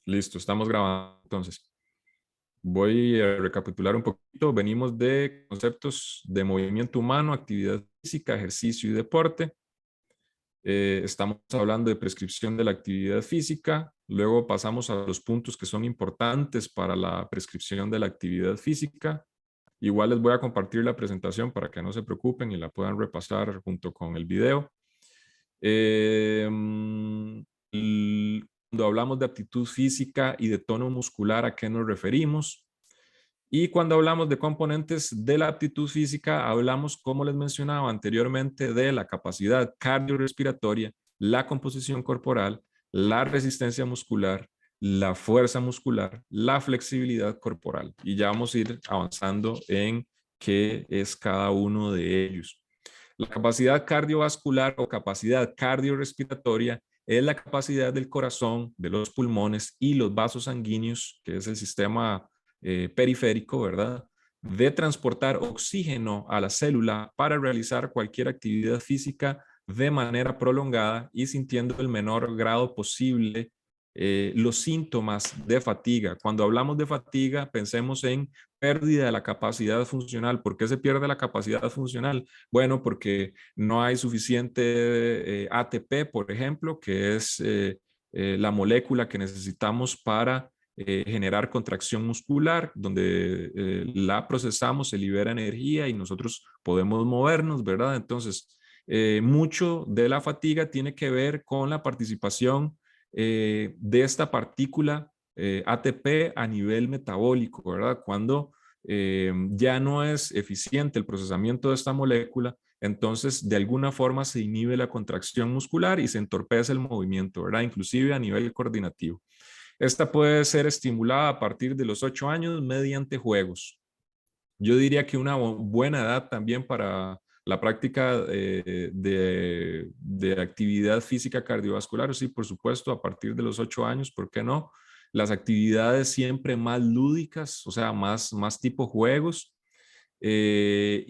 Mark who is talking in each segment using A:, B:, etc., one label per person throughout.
A: Listo, estamos grabando. Entonces, voy a recapitular un poquito. Venimos de conceptos de movimiento humano, actividad física, ejercicio y deporte. Estamos hablando de prescripción de la actividad física. Luego pasamos a los puntos que son importantes para la prescripción de la actividad física. Igual les voy a compartir la presentación para que no se preocupen y la puedan repasar junto con el video. Eh, Cuando hablamos de aptitud física y de tono muscular, ¿a qué nos referimos? Y cuando hablamos de componentes de la aptitud física, hablamos, como les mencionaba anteriormente, de la capacidad cardiorrespiratoria, la composición corporal, la resistencia muscular, la fuerza muscular, la flexibilidad corporal. Y ya vamos a ir avanzando en qué es cada uno de ellos. La capacidad cardiovascular o capacidad cardiorrespiratoria es la capacidad del corazón, de los pulmones y los vasos sanguíneos, que es el sistema periférico, ¿verdad? De transportar oxígeno a la célula para realizar cualquier actividad física de manera prolongada y sintiendo el menor grado posible los síntomas de fatiga. Cuando hablamos de fatiga, pensemos en pérdida de la capacidad funcional. ¿Por qué se pierde la capacidad funcional? Bueno, porque no hay suficiente ATP, por ejemplo, que es la molécula que necesitamos para generar contracción muscular, donde la procesamos, se libera energía y nosotros podemos movernos, ¿verdad? Entonces, mucho de la fatiga tiene que ver con la participación de esta partícula ATP a nivel metabólico, ¿verdad? Cuando ya no es eficiente el procesamiento de esta molécula, entonces de alguna forma se inhibe la contracción muscular y se entorpece el movimiento, ¿verdad? Inclusive a nivel coordinativo. Esta puede ser estimulada a partir de los 8 años mediante juegos. Yo diría que una buena edad también para la práctica de actividad física cardiovascular, sí, por supuesto, a partir de los 8 años, ¿por qué no? Las actividades siempre más lúdicas, o sea, más tipo juegos, es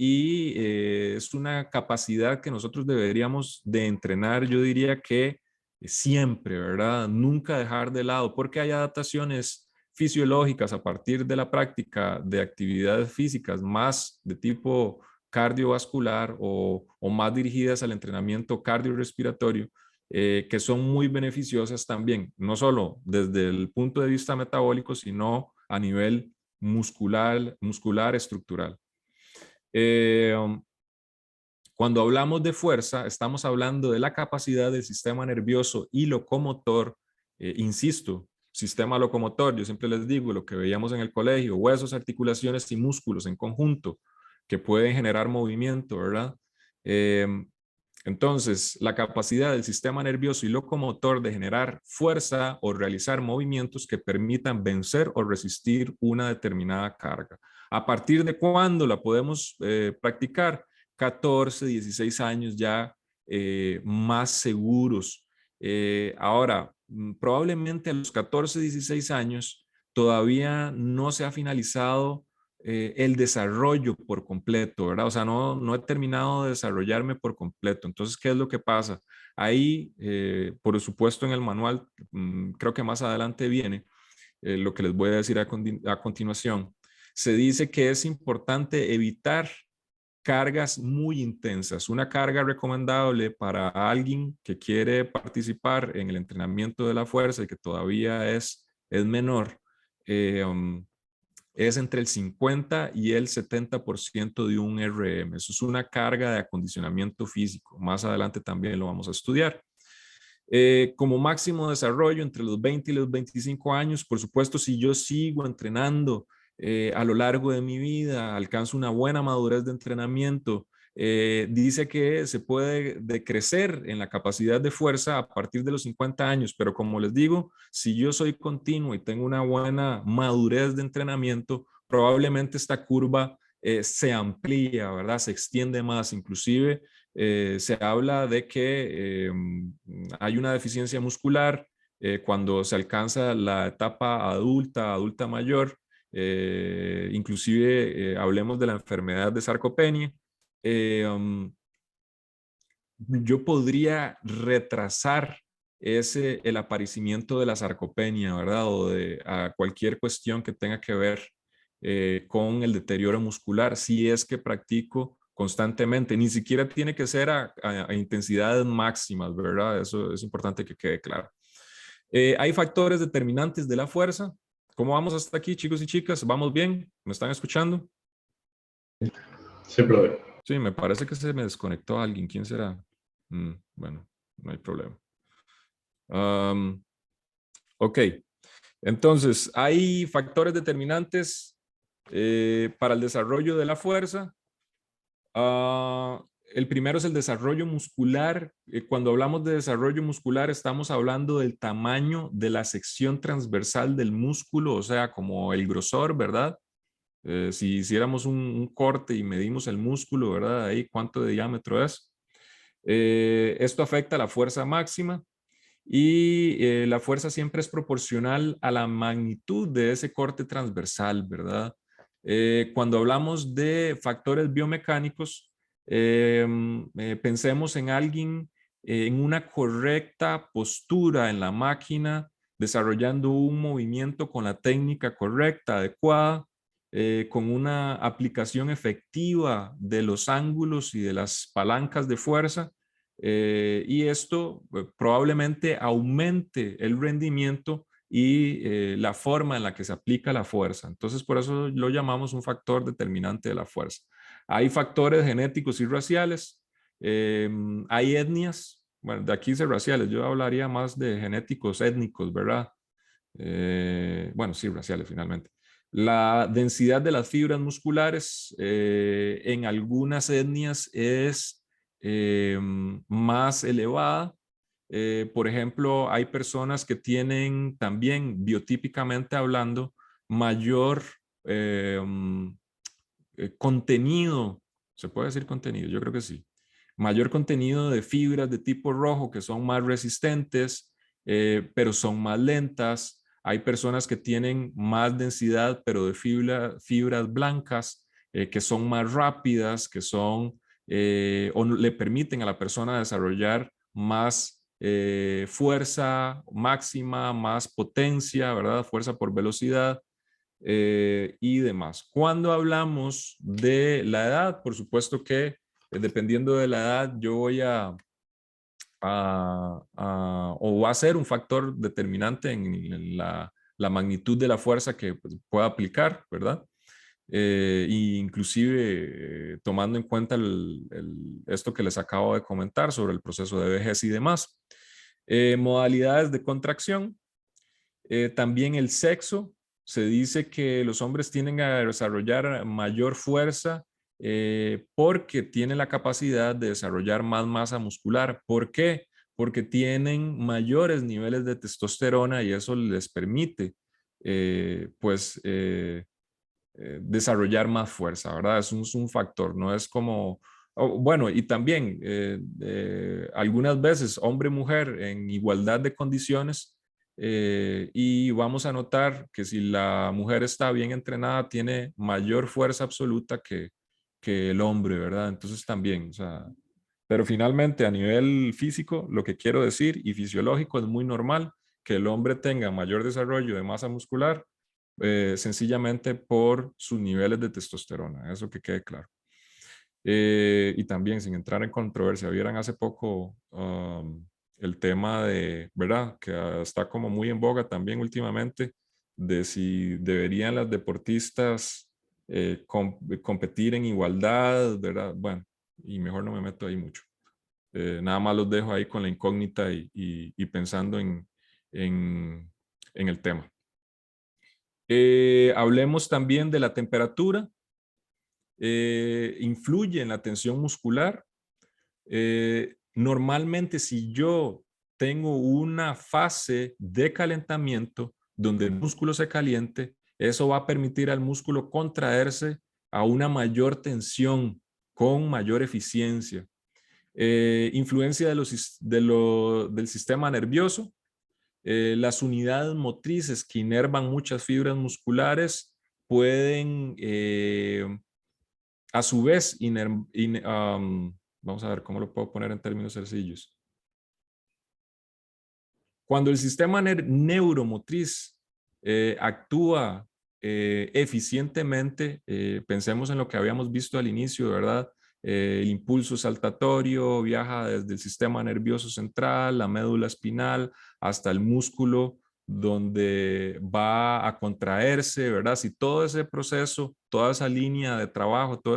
A: una capacidad que nosotros deberíamos de entrenar, yo diría que siempre, ¿verdad? Nunca dejar de lado, porque hay adaptaciones fisiológicas a partir de la práctica de actividades físicas más de tipo cardiovascular o más dirigidas al entrenamiento cardiorrespiratorio, que son muy beneficiosas también, no solo desde el punto de vista metabólico, sino a nivel muscular estructural. Eh, Cuando hablamos de fuerza, estamos hablando de la capacidad del sistema nervioso y locomotor, insisto, sistema locomotor, yo siempre les digo lo que veíamos en el colegio, huesos, articulaciones y músculos en conjunto que pueden generar movimiento, ¿verdad? Eh, entonces, la capacidad del sistema nervioso y locomotor de generar fuerza o realizar movimientos que permitan vencer o resistir una determinada carga. ¿A partir de cuándo la podemos practicar? 14, 16 años ya más seguros. Ahora, probablemente a los 14, 16 años todavía no se ha finalizado el desarrollo por completo, ¿verdad? O sea, no he terminado de desarrollarme por completo. Entonces, ¿qué es lo que pasa? Ahí, por supuesto, en el manual, creo que más adelante viene lo que les voy a decir a continuación. Se dice que es importante evitar cargas muy intensas. Una carga recomendable para alguien que quiere participar en el entrenamiento de la fuerza y que todavía es menor, es entre el 50 y el 70% de un RM. Eso es una carga de acondicionamiento físico. Más adelante también lo vamos a estudiar. Como máximo desarrollo entre los 20 y los 25 años, por supuesto, si yo sigo entrenando a lo largo de mi vida, alcanzo una buena madurez de entrenamiento, dice que se puede decrecer en la capacidad de fuerza a partir de los 50 años, pero como les digo, si yo soy continuo y tengo una buena madurez de entrenamiento, probablemente esta curva se amplía, ¿verdad? Se extiende más, inclusive se habla de que hay una deficiencia muscular cuando se alcanza la etapa adulta mayor, inclusive hablemos de la enfermedad de sarcopenia. eh, um, yo podría retrasar es el aparecimiento de la sarcopenia, ¿verdad? O de cualquier cuestión que tenga que ver con el deterioro muscular, si es que practico constantemente. Ni siquiera tiene que ser a intensidades máximas, ¿verdad? Eso es importante que quede claro. Hay factores determinantes de la fuerza. ¿Cómo vamos hasta aquí, chicos y chicas? ¿Vamos bien? ¿Me están escuchando?
B: Sí, brother.
A: Sí, me parece que se me desconectó alguien. ¿Quién será? Bueno, no hay problema. Ok, entonces hay factores determinantes para el desarrollo de la fuerza. El primero es el desarrollo muscular. Cuando hablamos de desarrollo muscular, estamos hablando del tamaño de la sección transversal del músculo, o sea, como el grosor, ¿verdad? Si hiciéramos un corte y medimos el músculo, ¿verdad? Ahí, ¿cuánto de diámetro es? Esto afecta a la fuerza máxima y la fuerza siempre es proporcional a la magnitud de ese corte transversal, ¿verdad? Cuando hablamos de factores biomecánicos, pensemos en alguien en una correcta postura en la máquina, desarrollando un movimiento con la técnica correcta, adecuada, con una aplicación efectiva de los ángulos y de las palancas de fuerza. Y esto probablemente aumente el rendimiento y la forma en la que se aplica la fuerza. Entonces, por eso lo llamamos un factor determinante de la fuerza. Hay factores genéticos y raciales, hay etnias, bueno, de aquí dice raciales, yo hablaría más de genéticos étnicos, ¿verdad? Bueno, sí, raciales finalmente. La densidad de las fibras musculares en algunas etnias es más elevada. Por ejemplo, hay personas que tienen también, biotípicamente hablando, mayor contenido, ¿se puede decir contenido? Yo creo que sí. Mayor contenido de fibras de tipo rojo que son más resistentes, pero son más lentas. Hay personas que tienen más densidad, pero de fibras blancas, que son más rápidas, que son o le permiten a la persona desarrollar más fuerza máxima, más potencia, ¿verdad? Fuerza por velocidad y demás. Cuando hablamos de la edad, por supuesto que dependiendo de la edad, yo voy o va a ser un factor determinante en la magnitud de la fuerza que pues, pueda aplicar, ¿verdad? Inclusive tomando en cuenta esto que les acabo de comentar sobre el proceso de vejez y demás. Modalidades de contracción, también el sexo, se dice que los hombres tienden a desarrollar mayor fuerza porque tienen la capacidad de desarrollar más masa muscular. ¿Por qué? Porque tienen mayores niveles de testosterona y eso les permite desarrollar más fuerza, ¿verdad? Es un factor, no es como, bueno, y también algunas veces hombre-mujer en igualdad de condiciones y vamos a notar que si la mujer está bien entrenada, tiene mayor fuerza absoluta que el hombre, ¿verdad? Entonces también, o sea, pero finalmente a nivel físico, lo que quiero decir y fisiológico es muy normal que el hombre tenga mayor desarrollo de masa muscular sencillamente por sus niveles de testosterona, eso que quede claro. Y también, sin entrar en controversia, vieran hace poco el tema de, ¿verdad? Que está como muy en boga también últimamente, de si deberían las deportistas competir en igualdad, ¿verdad? Bueno, y mejor no me meto ahí mucho. Nada más los dejo ahí con la incógnita y pensando en el tema. Hablemos también de la temperatura. Influye en la tensión muscular. Normalmente si yo tengo una fase de calentamiento donde el músculo se caliente, eso va a permitir al músculo contraerse a una mayor tensión con mayor eficiencia. Influencia del sistema nervioso. Las unidades motrices que inervan muchas fibras musculares pueden, a su vez, vamos a ver cómo lo puedo poner en términos sencillos. Cuando el sistema neuromotriz actúa eficientemente, pensemos en lo que habíamos visto al inicio, ¿verdad? El impulso saltatorio viaja desde el sistema nervioso central, la médula espinal, hasta el músculo donde va a contraerse, ¿verdad? Si todo ese proceso, toda esa línea de trabajo, todo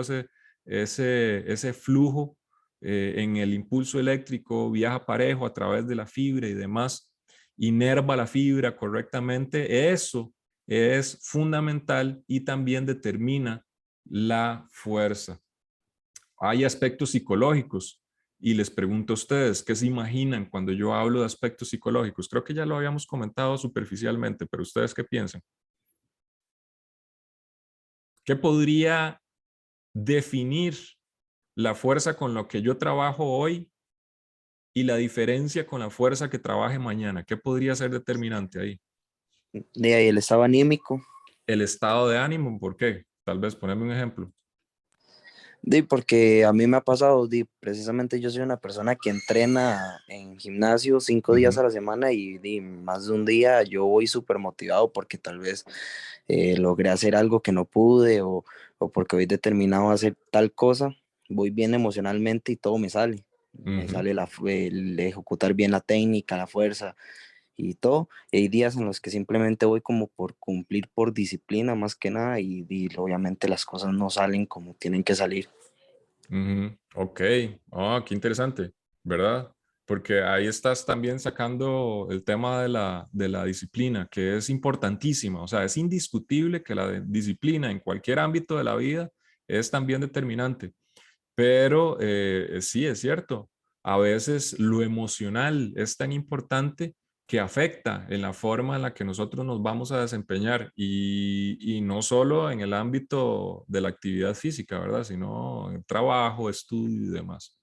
A: ese flujo en el impulso eléctrico viaja parejo a través de la fibra y demás, inerva la fibra correctamente, eso es fundamental y también determina la fuerza. Hay aspectos psicológicos y les pregunto a ustedes, ¿qué se imaginan cuando yo hablo de aspectos psicológicos? Creo que ya lo habíamos comentado superficialmente, pero ¿ustedes qué piensan? ¿Qué podría definir la fuerza con la que yo trabajo hoy y la diferencia con la fuerza que trabaje mañana? ¿Qué podría ser determinante ahí?
C: De ahí el estado anímico.
A: El estado de ánimo, ¿por qué? Tal vez ponerme un ejemplo.
C: Porque a mí me ha pasado, precisamente yo soy una persona que entrena en gimnasio 5 días a la semana y más de un día yo voy súper motivado porque tal vez logré hacer algo que no pude o porque hoy determinado a hacer tal cosa, voy bien emocionalmente y todo me sale. Me sale el ejecutar bien la técnica, la fuerza y todo. Y hay días en los que simplemente voy como por cumplir por disciplina más que nada y obviamente las cosas no salen como tienen que salir.
A: Ok, oh, qué interesante, ¿verdad? Porque ahí estás también sacando el tema de la disciplina, que es importantísima, o sea, es indiscutible que la disciplina en cualquier ámbito de la vida es también determinante, pero sí, es cierto, a veces lo emocional es tan importante que afecta en la forma en la que nosotros nos vamos a desempeñar y no solo en el ámbito de la actividad física, ¿verdad? Sino en trabajo, estudio y demás.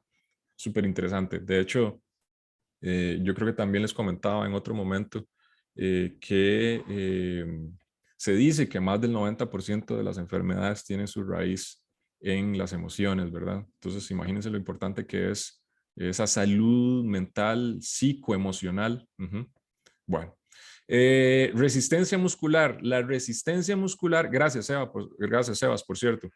A: Súper interesante. De hecho, yo creo que también les comentaba en otro momento que se dice que más del 90% de las enfermedades tienen su raíz en las emociones, ¿verdad? Entonces, imagínense lo importante que es esa salud mental, psicoemocional. Bueno, resistencia muscular. La resistencia muscular, gracias Sebas, por cierto.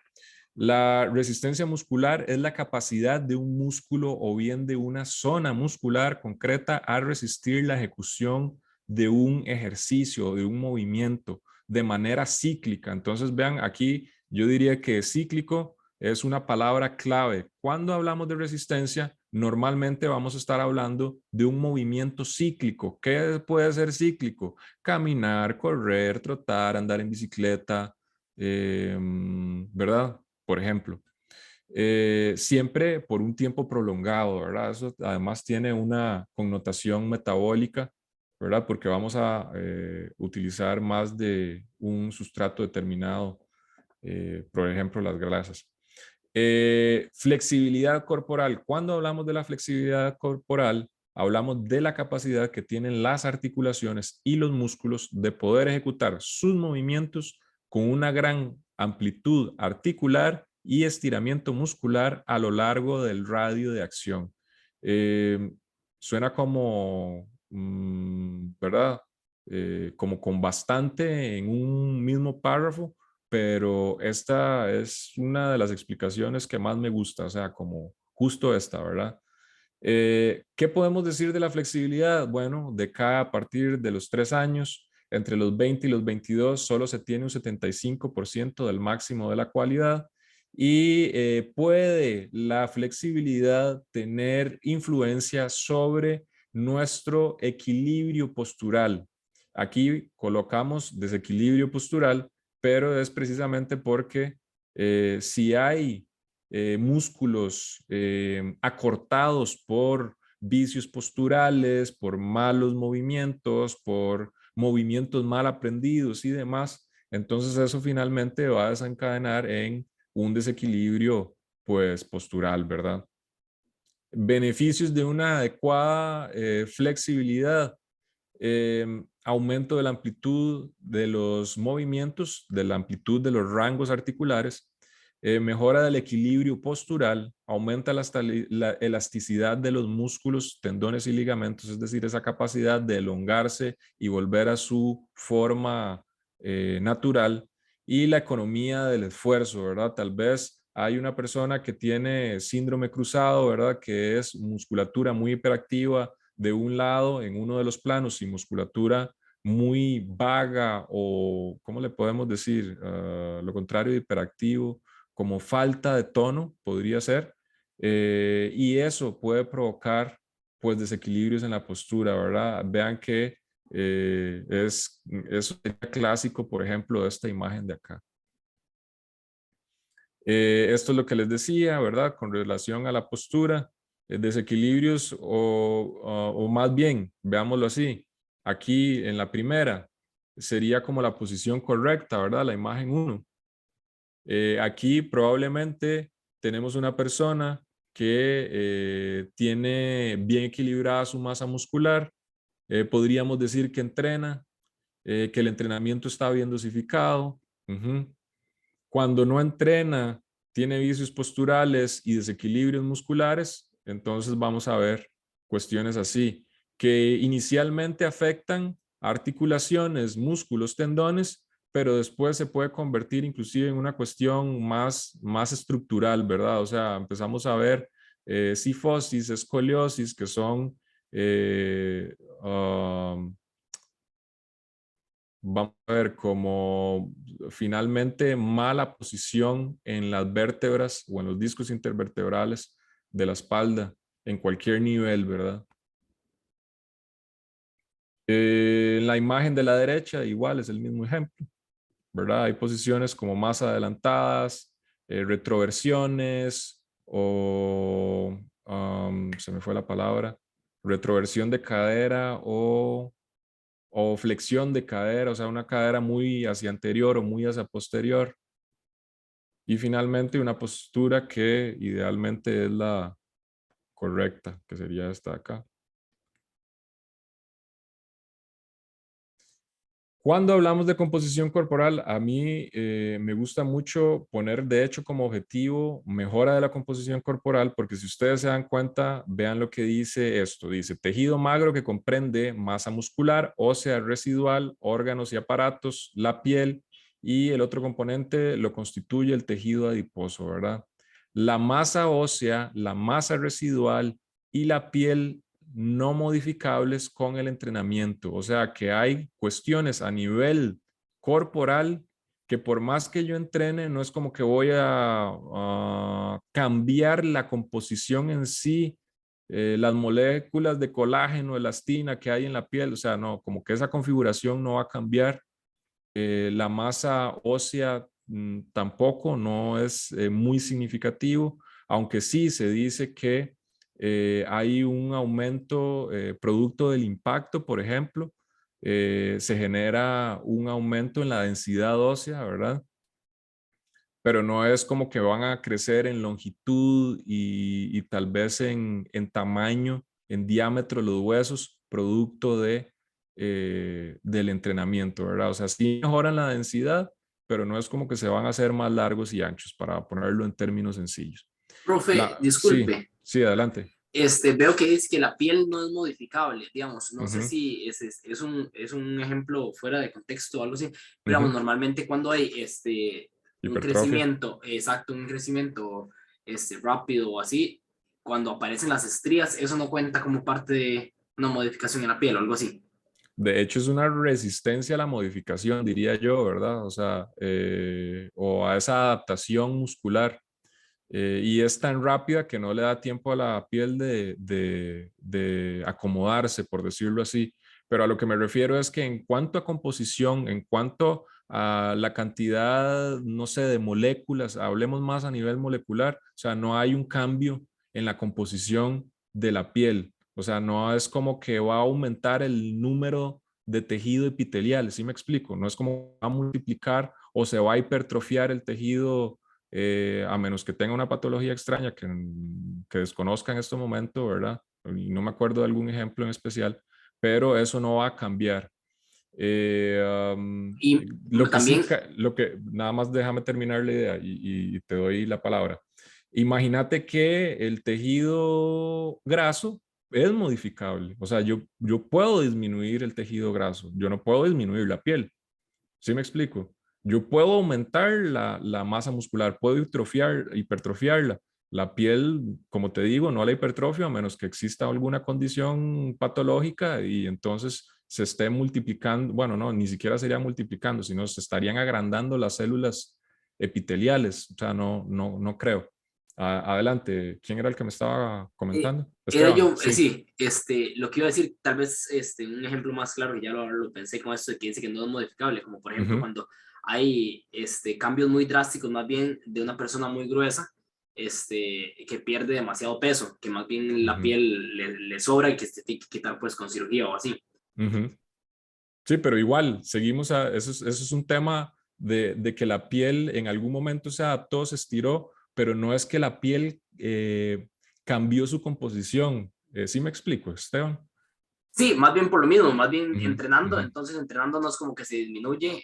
A: La resistencia muscular es la capacidad de un músculo o bien de una zona muscular concreta a resistir la ejecución de un ejercicio, de un movimiento de manera cíclica. Entonces, vean, aquí yo diría que cíclico es una palabra clave. Cuando hablamos de resistencia, normalmente vamos a estar hablando de un movimiento cíclico. ¿Qué puede ser cíclico? Caminar, correr, trotar, andar en bicicleta, ¿verdad? Por ejemplo, siempre por un tiempo prolongado, ¿verdad? Eso además tiene una connotación metabólica, ¿verdad? Porque vamos a utilizar más de un sustrato determinado, por ejemplo, las grasas. Flexibilidad corporal. Cuando hablamos de la flexibilidad corporal, hablamos de la capacidad que tienen las articulaciones y los músculos de poder ejecutar sus movimientos con una gran amplitud articular y estiramiento muscular a lo largo del radio de acción. Suena como, ¿verdad? Como con bastante en un mismo párrafo, pero esta es una de las explicaciones que más me gusta, o sea, como justo esta, ¿verdad? ¿Qué podemos decir de la flexibilidad? Bueno, decae a partir de los 3 años, entre los 20 y los 22 solo se tiene un 75% del máximo de la cualidad y puede la flexibilidad tener influencia sobre nuestro equilibrio postural. Aquí colocamos desequilibrio postural, pero es precisamente porque si hay músculos acortados por vicios posturales, por malos movimientos, por movimientos mal aprendidos y demás, entonces eso finalmente va a desencadenar en un desequilibrio pues postural, ¿verdad? Beneficios de una adecuada flexibilidad. Aumento de la amplitud de los movimientos, de la amplitud de los rangos articulares, mejora del equilibrio postural, aumenta la elasticidad de los músculos, tendones y ligamentos, es decir, esa capacidad de elongarse y volver a su forma natural, y la economía del esfuerzo, ¿verdad? Tal vez hay una persona que tiene síndrome cruzado, ¿verdad? Que es musculatura muy hiperactiva de un lado en uno de los planos y musculatura muy vaga o, ¿cómo le podemos decir? Lo contrario de hiperactivo, como falta de tono, podría ser. Y eso puede provocar, pues, desequilibrios en la postura, ¿verdad? Vean que eso sería clásico, por ejemplo, de esta imagen de acá. Esto es lo que les decía, ¿verdad? Con relación a la postura, desequilibrios o más bien, veámoslo así, aquí en la primera sería como la posición correcta, ¿verdad? La imagen 1. Aquí probablemente tenemos una persona que tiene bien equilibrada su masa muscular, podríamos decir que entrena, que el entrenamiento está bien dosificado. Cuando no entrena, tiene vicios posturales y desequilibrios musculares, entonces vamos a ver cuestiones así, que inicialmente afectan articulaciones, músculos, tendones, pero después se puede convertir inclusive en una cuestión más estructural, ¿verdad? O sea, empezamos a ver cifosis, escoliosis, que son eh, um, vamos a ver como finalmente mala posición en las vértebras o en los discos intervertebrales de la espalda en cualquier nivel, ¿verdad? En la imagen de la derecha igual es el mismo ejemplo, ¿verdad? Hay posiciones como más adelantadas, retroversiones o, se me fue la palabra, retroversión de cadera o flexión de cadera, o sea, una cadera muy hacia anterior o muy hacia posterior. Y finalmente una postura que idealmente es la correcta, que sería esta de acá. Cuando hablamos de composición corporal, a mí me gusta mucho poner, de hecho, como objetivo mejora de la composición corporal, porque si ustedes se dan cuenta, vean lo que dice esto. Dice, tejido magro que comprende masa muscular, ósea residual, órganos y aparatos, la piel, y el otro componente lo constituye el tejido adiposo, ¿verdad? La masa ósea, la masa residual y la piel no modificables con el entrenamiento. O sea, que hay cuestiones a nivel corporal que por más que yo entrene, no es como que voy a cambiar la composición en sí, las moléculas de colágeno, elastina que hay en la piel. O sea, no, como que esa configuración no va a cambiar. La masa ósea tampoco no es muy significativo, aunque sí se dice que hay un aumento producto del impacto, por ejemplo, se genera un aumento en la densidad ósea, ¿verdad? Pero no es como que van a crecer en longitud y tal vez en tamaño, en diámetro los huesos, producto del entrenamiento, ¿verdad? O sea, sí mejoran la densidad, pero no es como que se van a hacer más largos y anchos, para ponerlo en términos sencillos.
D: Profe,
A: Sí,
D: disculpe.
A: sí, adelante.
D: Veo que dice que la piel no es modificable, digamos, no sé
A: Ujú,
D: si es un ejemplo fuera de contexto o algo así, pero
A: ujú.
D: digamos, normalmente cuando hay un
A: Hipertrofia.
D: crecimiento, exacto, un crecimiento rápido o así, cuando aparecen las estrías, eso no cuenta como parte de una modificación en la piel o algo así.
A: De hecho, es una resistencia a la modificación, diría yo, ¿verdad? O sea, o a esa adaptación muscular. Y es tan rápida que no le da tiempo a la piel de acomodarse, por decirlo así. Pero a lo que me refiero es que en cuanto a composición, en cuanto a la cantidad, no sé, de moléculas, hablemos más a nivel molecular, o sea, no hay un cambio en la composición de la piel. O sea, no es como que va a aumentar el número de tejido epitelial, ¿sí me explico? No es como va a multiplicar o se va a hipertrofiar el tejido a menos que tenga una patología extraña que desconozca en este momento, ¿verdad? Y no me acuerdo de algún ejemplo en especial, pero eso no va a cambiar.
D: Y
A: Lo que sí,
D: también,
A: nada más déjame terminar la idea y te doy la palabra. Imagínate que el tejido graso es modificable. O sea, yo puedo disminuir el tejido graso, yo no puedo disminuir la piel. ¿Sí me explico? Yo puedo aumentar la masa muscular, puedo hipertrofiarla. La piel, como te digo, no la hipertrofia a menos que exista alguna condición patológica y entonces se esté multiplicando, bueno, no, ni siquiera sería multiplicando, sino se estarían agrandando las células epiteliales. O sea, no creo. Adelante, ¿quién era el que me estaba comentando?
D: era
A: Esteban,
D: yo,
A: sí.
D: sí, lo que iba a decir, tal vez un ejemplo más claro, que ya lo pensé con esto de que dice que no es modificable, como por ejemplo
A: Ujú,
D: cuando hay cambios muy drásticos, más bien de una persona muy gruesa, que pierde demasiado peso, que más bien la
A: ujú,
D: piel le sobra y que se tiene que quitar pues con cirugía o así.
A: ujú. Sí, pero igual, seguimos eso es un tema de que la piel en algún momento se adaptó, se estiró, pero no es que la piel cambió su composición. ¿Sí me explico, Esteban?
D: Sí, más bien por lo mismo, más bien
A: Ujú,
D: entrenando,
A: ujú.
D: entonces entrenando no es como que se disminuye,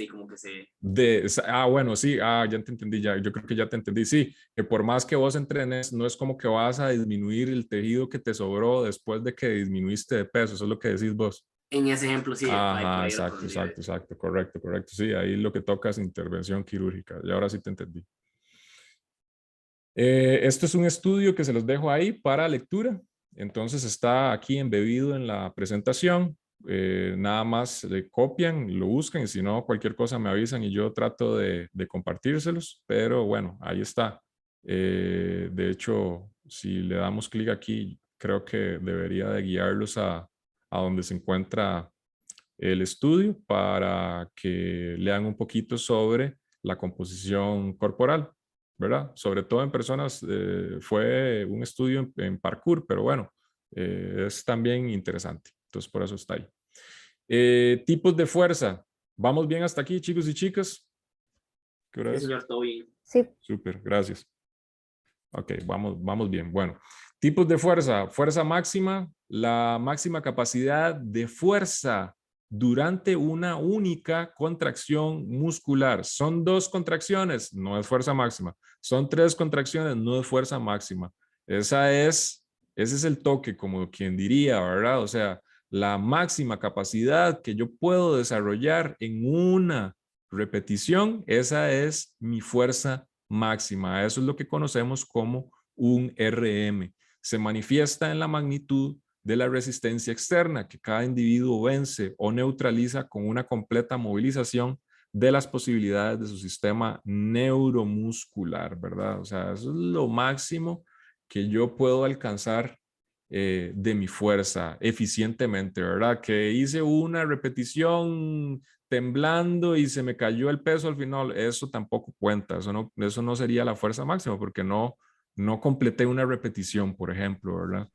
D: como que se...
A: Bueno, sí, ya te entendí, ya, yo creo que ya te entendí, sí, que por más que vos entrenes, no es como que vas a disminuir el tejido que te sobró después de que disminuiste de peso, eso es lo que decís vos.
D: En ese ejemplo, sí, por
A: Ajá,
D: ahí lo
A: exacto,
D: pondría.
A: exacto, exacto, correcto, correcto. Sí, ahí lo que toca es intervención quirúrgica. Y ahora sí te entendí. Esto es un estudio que se los dejo ahí para lectura. Entonces está aquí embebido en la presentación. Nada más le copian, lo buscan y si no, cualquier cosa me avisan y yo trato de compartírselos. Pero bueno, ahí está. De hecho, si le damos clic aquí, creo que debería de guiarlos a donde se encuentra el estudio para que lean un poquito sobre la composición corporal, ¿verdad? Sobre todo en personas, fue un estudio en parkour, pero bueno, es también interesante. Entonces, por eso está ahí. Tipos de fuerza. ¿Vamos bien hasta aquí, chicos y chicas? ¿Qué hora
D: Sí,
A: es?
D: señor, todo bien.
E: Sí,
A: Súper, gracias. Ok, vamos bien. Bueno, tipos de fuerza. Fuerza máxima, la máxima capacidad de fuerza durante una única contracción muscular. Son dos contracciones, no es fuerza máxima. Son tres contracciones, no es fuerza máxima. Ese es el toque, como quien diría, ¿verdad? O sea, la máxima capacidad que yo puedo desarrollar en una repetición, esa es mi fuerza máxima. Eso es lo que conocemos como un RM. Se manifiesta en la magnitud de la resistencia externa que cada individuo vence o neutraliza con una completa movilización de las posibilidades de su sistema neuromuscular, ¿verdad? O sea, eso es lo máximo que yo puedo alcanzar de mi fuerza eficientemente, ¿verdad? Que hice una repetición temblando y se me cayó el peso al final, eso tampoco cuenta, eso no sería la fuerza máxima porque no completé una repetición, por ejemplo, ¿verdad?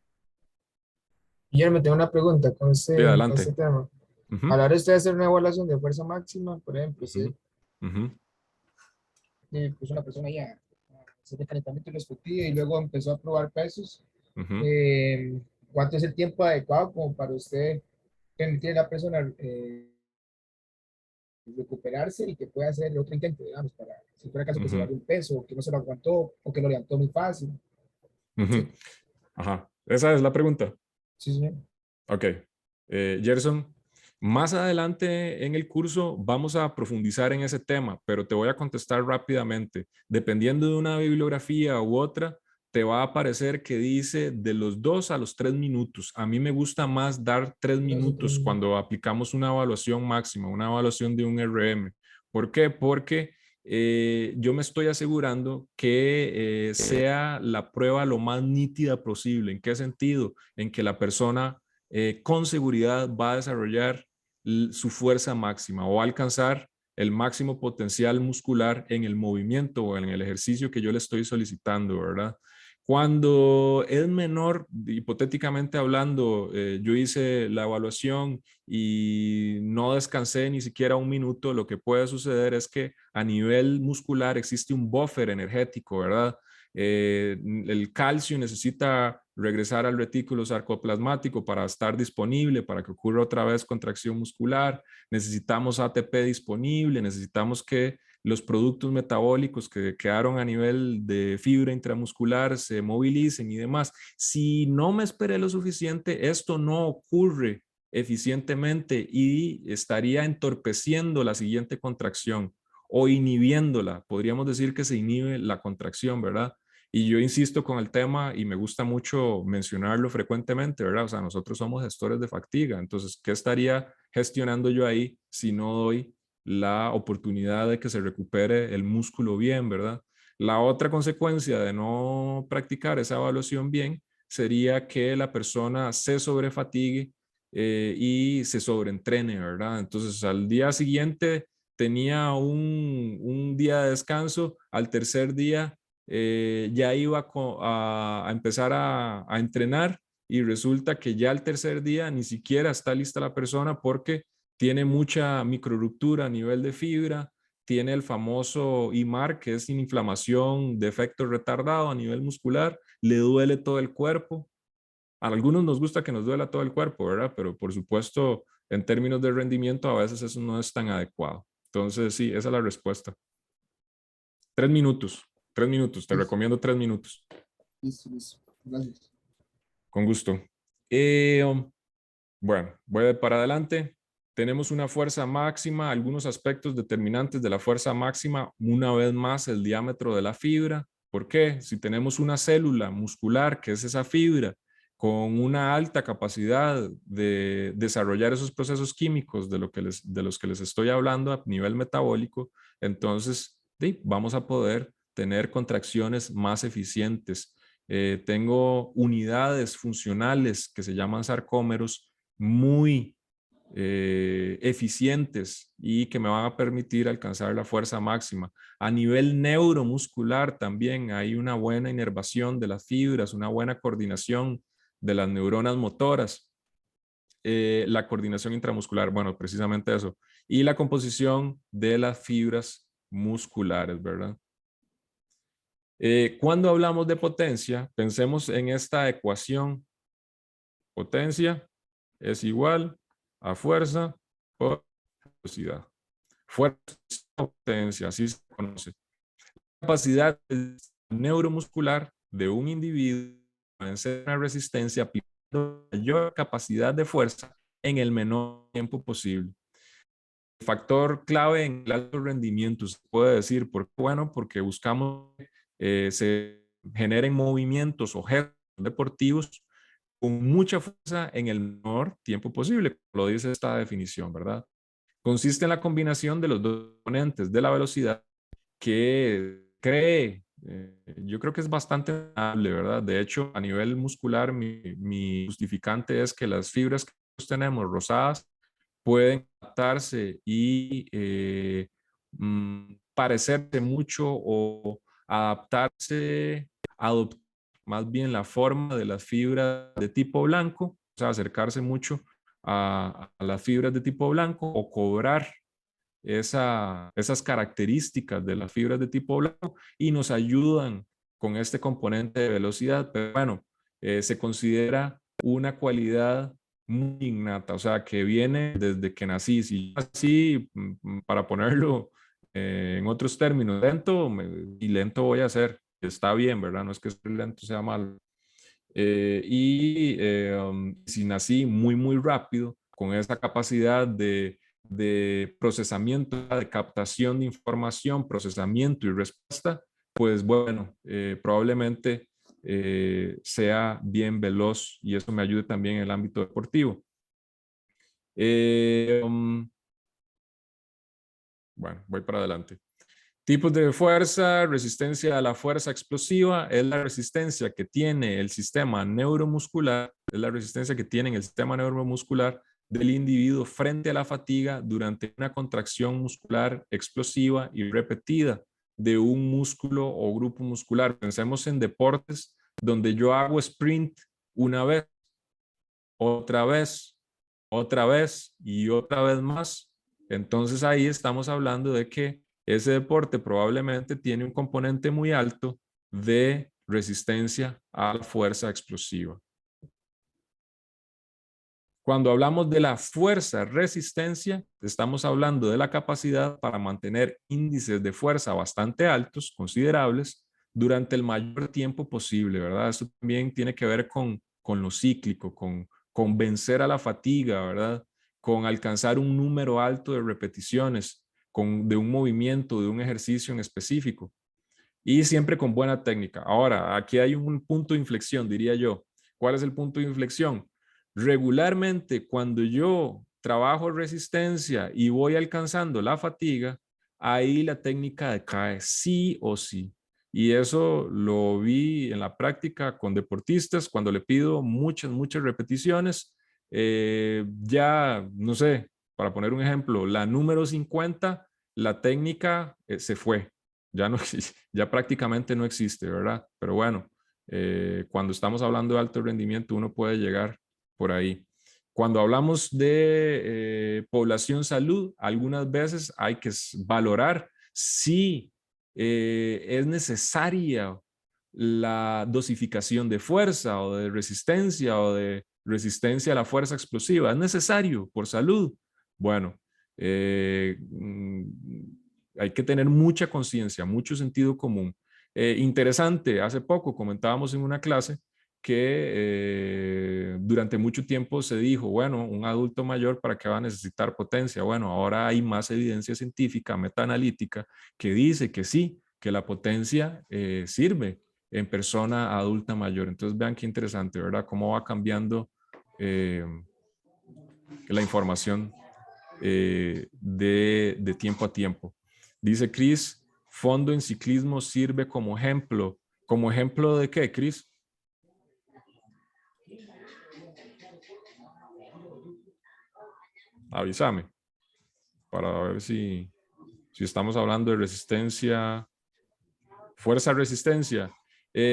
F: Guillermo, tengo una pregunta
A: Sí,
F: con este
A: adelante.
F: tema. A
A: Ujú,
F: la hora de usted hacer una evaluación de fuerza máxima, por ejemplo, usted
A: ujú, ujú,
F: puso una persona ya a hacer el calentamiento respectivo y luego empezó a probar pesos.
A: ujú,
F: eh, ¿Cuánto es el tiempo adecuado como para usted permitir a la persona recuperarse y que pueda hacer otro intento, digamos, para si fuera caso que se
A: ujú,
F: vaya un peso, o que no se lo aguantó, o que lo levantó muy fácil?
A: ujú.
F: Sí,
A: Ajá, esa es la pregunta.
F: sí, sí.
A: Ok. Gerson, más adelante en el curso vamos a profundizar en ese tema, pero te voy a contestar rápidamente. Dependiendo de una bibliografía u otra, te va a aparecer que dice de los 2 a los 3 minutos. A mí me gusta más dar 3 minutos cuando aplicamos una evaluación máxima, una evaluación de un RM. ¿Por qué? Porque yo me estoy asegurando que sea la prueba lo más nítida posible. ¿En qué sentido? En que la persona con seguridad va a desarrollar su fuerza máxima o va a alcanzar el máximo potencial muscular en el movimiento o en el ejercicio que yo le estoy solicitando, ¿verdad? Cuando es menor, hipotéticamente hablando, yo hice la evaluación y no descansé ni siquiera un minuto, lo que puede suceder es que a nivel muscular existe un buffer energético, ¿verdad? El calcio necesita regresar al retículo sarcoplasmático para estar disponible, para que ocurra otra vez contracción muscular. Necesitamos ATP disponible, necesitamos que los productos metabólicos que quedaron a nivel de fibra intramuscular se movilicen y demás. Si no me esperé lo suficiente, esto no ocurre eficientemente y estaría entorpeciendo la siguiente contracción o inhibiéndola. Podríamos decir que se inhibe la contracción, ¿verdad? Y yo insisto con el tema y me gusta mucho mencionarlo frecuentemente, ¿verdad? O sea, nosotros somos gestores de fatiga. Entonces, ¿qué estaría gestionando yo ahí si no doy la oportunidad de que se recupere el músculo bien, ¿verdad? La otra consecuencia de no practicar esa evaluación bien sería que la persona se sobrefatigue y se sobreentrene, ¿verdad? Entonces, al día siguiente tenía un día de descanso, al tercer día ya iba a empezar a entrenar y resulta que ya el tercer día ni siquiera está lista la persona porque tiene mucha microruptura a nivel de fibra, tiene el famoso IMAR, que es inflamación de efecto retardado a nivel muscular, le duele todo el cuerpo. A algunos nos gusta que nos duela todo el cuerpo, ¿verdad? Pero por supuesto, en términos de rendimiento, a veces eso no es tan adecuado. Entonces, sí, esa es la respuesta. 3 minutos. 3 minutos. Te recomiendo 3 minutos.
F: Listo, listo. Gracias.
A: Con gusto. Bueno, voy para adelante. Tenemos una fuerza máxima, algunos aspectos determinantes de la fuerza máxima. Una vez más, el diámetro de la fibra. ¿Por qué? Si tenemos una célula muscular, que es esa fibra, con una alta capacidad de desarrollar esos procesos químicos de los que les estoy hablando a nivel metabólico, entonces sí, vamos a poder tener contracciones más eficientes. Tengo unidades funcionales que se llaman sarcómeros muy eficientes y que me van a permitir alcanzar la fuerza máxima. A nivel neuromuscular también hay una buena inervación de las fibras, una buena coordinación de las neuronas motoras, la coordinación intramuscular, bueno, precisamente eso, y la composición de las fibras musculares, ¿verdad? Cuando hablamos de potencia, pensemos en esta ecuación. Potencia es igual a fuerza por velocidad. Fuerza, potencia, así se conoce. La capacidad neuromuscular de un individuo puede ser una resistencia aplicando mayor capacidad de fuerza en el menor tiempo posible. El factor clave en el alto rendimiento, se puede decir, bueno, porque buscamos se generen movimientos o gestos deportivos con mucha fuerza en el menor tiempo posible, lo dice esta definición, ¿verdad? Consiste en la combinación de los dos componentes de la velocidad que cree, yo creo que es bastante amable, ¿verdad? De hecho, a nivel muscular, mi justificante es que las fibras que tenemos rosadas pueden adaptarse y parecerse mucho o adaptarse, adoptar más bien la forma de las fibras de tipo blanco, o sea, acercarse mucho a las fibras de tipo blanco o cobrar esas características de las fibras de tipo blanco y nos ayudan con este componente de velocidad. Pero bueno, se considera una cualidad muy innata, o sea, que viene desde que nací. Si así, para ponerlo en otros términos, lento y lento voy a ser. Está bien, ¿verdad? No es que ser lento sea malo. Si nací muy, muy rápido, con esa capacidad de procesamiento, de captación de información, procesamiento y respuesta, pues bueno, probablemente sea bien veloz y eso me ayude también en el ámbito deportivo. Bueno, voy para adelante. Tipos de fuerza, resistencia a la fuerza explosiva es la resistencia que tiene el sistema neuromuscular, es la resistencia que tiene el sistema neuromuscular del individuo frente a la fatiga durante una contracción muscular explosiva y repetida de un músculo o grupo muscular. Pensemos en deportes donde yo hago sprint una vez, otra vez, otra vez y otra vez más. Entonces ahí estamos hablando de que ese deporte probablemente tiene un componente muy alto de resistencia a la fuerza explosiva. Cuando hablamos de la fuerza resistencia, estamos hablando de la capacidad para mantener índices de fuerza bastante altos, considerables, durante el mayor tiempo posible, ¿verdad? Eso también tiene que ver con lo cíclico, con vencer a la fatiga, ¿verdad? Con alcanzar un número alto de repeticiones, de un movimiento, de un ejercicio en específico. Y siempre con buena técnica. Ahora, aquí hay un punto de inflexión, diría yo. ¿Cuál es el punto de inflexión? Regularmente, cuando yo trabajo resistencia y voy alcanzando la fatiga, ahí la técnica decae sí o sí. Y eso lo vi en la práctica con deportistas cuando le pido muchas repeticiones. Ya, no sé, para poner un ejemplo, la número 50, la técnica se fue. Ya, no, ya prácticamente no existe, ¿verdad? Pero bueno, cuando estamos hablando de alto rendimiento, uno puede llegar por ahí. Cuando hablamos de población salud, algunas veces hay que valorar si es necesaria la dosificación de fuerza o de resistencia a la fuerza explosiva. ¿Es necesario por salud? Bueno, hay que tener mucha conciencia, mucho sentido común. Interesante, hace poco comentábamos en una clase que durante mucho tiempo se dijo, bueno, un adulto mayor, ¿para qué va a necesitar potencia? Bueno, ahora hay más evidencia científica, metaanalítica, que dice que sí, que la potencia sirve en persona adulta mayor. Entonces vean qué interesante, ¿verdad? Cómo va cambiando la información de tiempo a tiempo. Dice Chris, fondo en ciclismo sirve como ejemplo. ¿Como ejemplo de qué, Chris? Avísame para ver si estamos hablando de resistencia, fuerza-resistencia.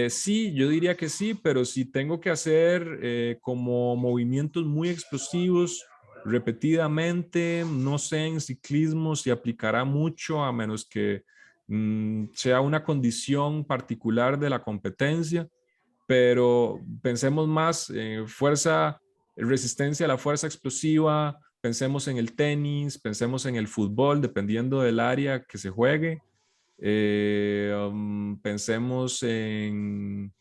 A: Sí, yo diría que sí, pero si tengo que hacer como movimientos muy explosivos repetidamente, no sé en ciclismo si aplicará mucho a menos que sea una condición particular de la competencia, pero pensemos más en fuerza, resistencia a la fuerza explosiva, pensemos en el tenis, pensemos en el fútbol, dependiendo del área que se juegue. Pensemos en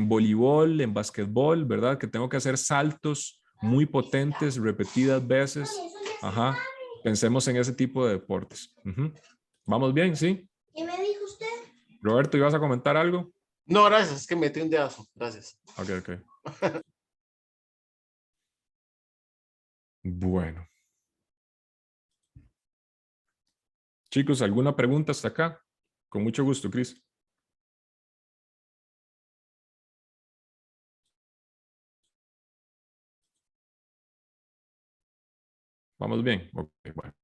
A: voleibol, en basquetbol, ¿verdad? Que tengo que hacer saltos muy potentes repetidas veces. Ajá. Pensemos en ese tipo de deportes. ¿Vamos bien? ¿Sí?
E: ¿Qué me dijo usted?
A: Roberto, ¿ibas a comentar algo?
G: No, gracias, es que metí un dedazo. Gracias.
A: Ok. Bueno. Chicos, ¿alguna pregunta hasta acá? Con mucho gusto, Chris. ¿Vamos bien? Ok, bueno.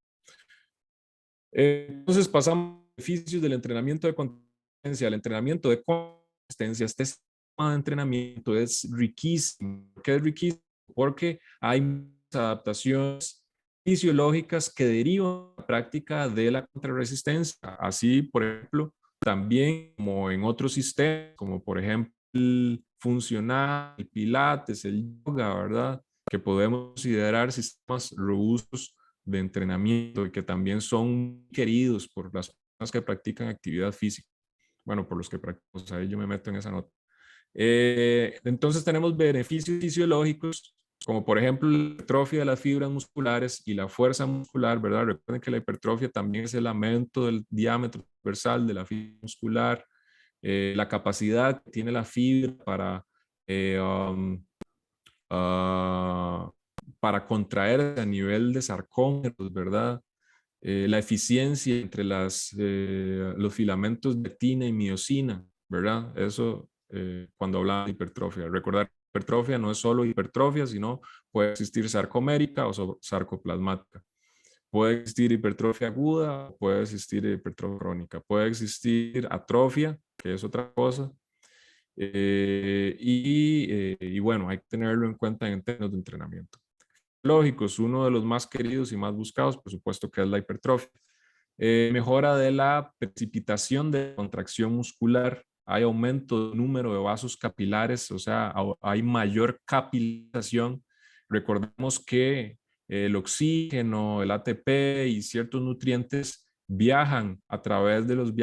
A: Entonces pasamos a los beneficios del entrenamiento de consistencia. El entrenamiento de consistencia, este sistema de entrenamiento es riquísimo. ¿Por qué es riquísimo? Porque hay adaptaciones fisiológicas que derivan de la práctica de la contrarresistencia. Así, por ejemplo, también como en otros sistemas, como por ejemplo el funcional, el pilates, el yoga, ¿verdad? Que podemos considerar sistemas robustos de entrenamiento y que también son queridos por las personas que practican actividad física. Bueno, por los que practican, o sea, yo me meto en esa nota. Entonces tenemos beneficios fisiológicos, como por ejemplo la hipertrofia de las fibras musculares y la fuerza muscular, ¿verdad? Recuerden que la hipertrofia también es el aumento del diámetro transversal de la fibra muscular, la capacidad que tiene la fibra para contraer a nivel de sarcómeros, ¿verdad? La eficiencia entre los filamentos de actina y miosina, ¿verdad? Eso cuando hablamos de hipertrofia. Recordar, hipertrofia no es solo hipertrofia, sino puede existir sarcomérica o sarcoplasmática. Puede existir hipertrofia aguda, puede existir hipertrofia crónica, puede existir atrofia, que es otra cosa. Y bueno, hay que tenerlo en cuenta en términos de entrenamiento. Lógicos, uno de los más queridos y más buscados, por supuesto, que es la hipertrofia. Mejora de la precipitación de contracción muscular, hay aumento del número de vasos capilares, o sea, hay mayor capilarización. Recordemos que el oxígeno, el ATP y ciertos nutrientes viajan a través de los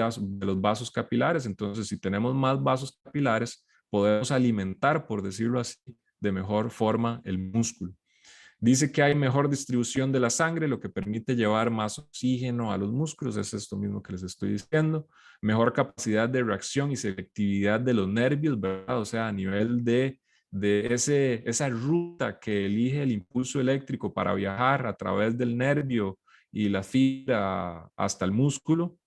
A: vasos capilares. Entonces, si tenemos más vasos capilares, podemos alimentar, por decirlo así, de mejor forma el músculo. Dice que hay mejor distribución de la sangre, lo que permite llevar más oxígeno a los músculos. Es esto mismo que les estoy diciendo. Mejor capacidad de reacción y selectividad de los nervios, ¿verdad? O sea, a nivel de esa ruta que elige el impulso eléctrico para viajar a través del nervio y la fibra hasta el músculo.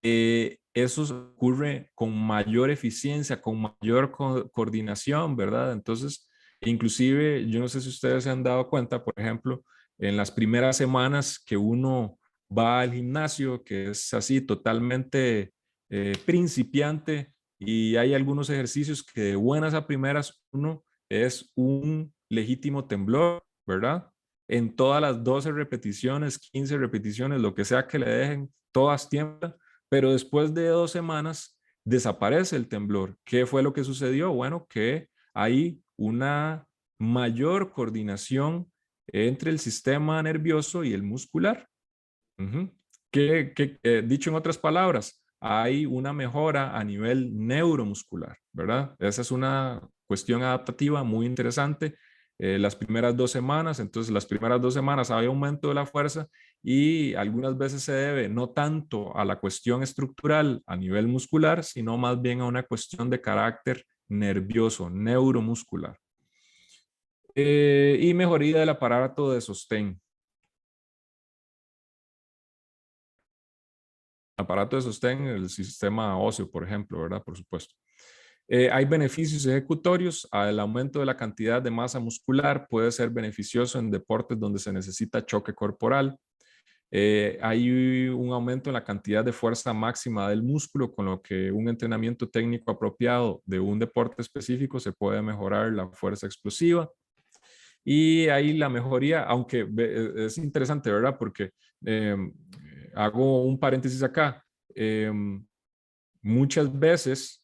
A: Eso ocurre con mayor eficiencia, con mayor coordinación, ¿verdad? Entonces, inclusive, yo no sé si ustedes se han dado cuenta, por ejemplo, en las primeras semanas que uno va al gimnasio, que es así totalmente principiante, y hay algunos ejercicios que de buenas a primeras uno es un legítimo temblor, ¿verdad? En todas las 12 repeticiones, 15 repeticiones, lo que sea que le dejen, todas tiemblan, pero después de 2 semanas desaparece el temblor. ¿Qué fue lo que sucedió? Bueno, que hay una mayor coordinación entre el sistema nervioso y el muscular. Dicho en otras palabras, hay una mejora a nivel neuromuscular, ¿verdad? Esa es una cuestión adaptativa muy interesante. Las primeras 2 semanas, entonces las primeras 2 semanas hay aumento de la fuerza y algunas veces se debe no tanto a la cuestión estructural a nivel muscular, sino más bien a una cuestión de carácter nervioso, neuromuscular. Y mejoría del aparato de sostén. Aparato de sostén, el sistema óseo, por ejemplo, ¿verdad? Por supuesto. Hay beneficios ejecutorios. El aumento de la cantidad de masa muscular puede ser beneficioso en deportes donde se necesita choque corporal. Hay un aumento en la cantidad de fuerza máxima del músculo, con lo que un entrenamiento técnico apropiado de un deporte específico se puede mejorar la fuerza explosiva. Y ahí la mejoría, aunque es interesante, ¿verdad? Porque hago un paréntesis acá. Muchas veces,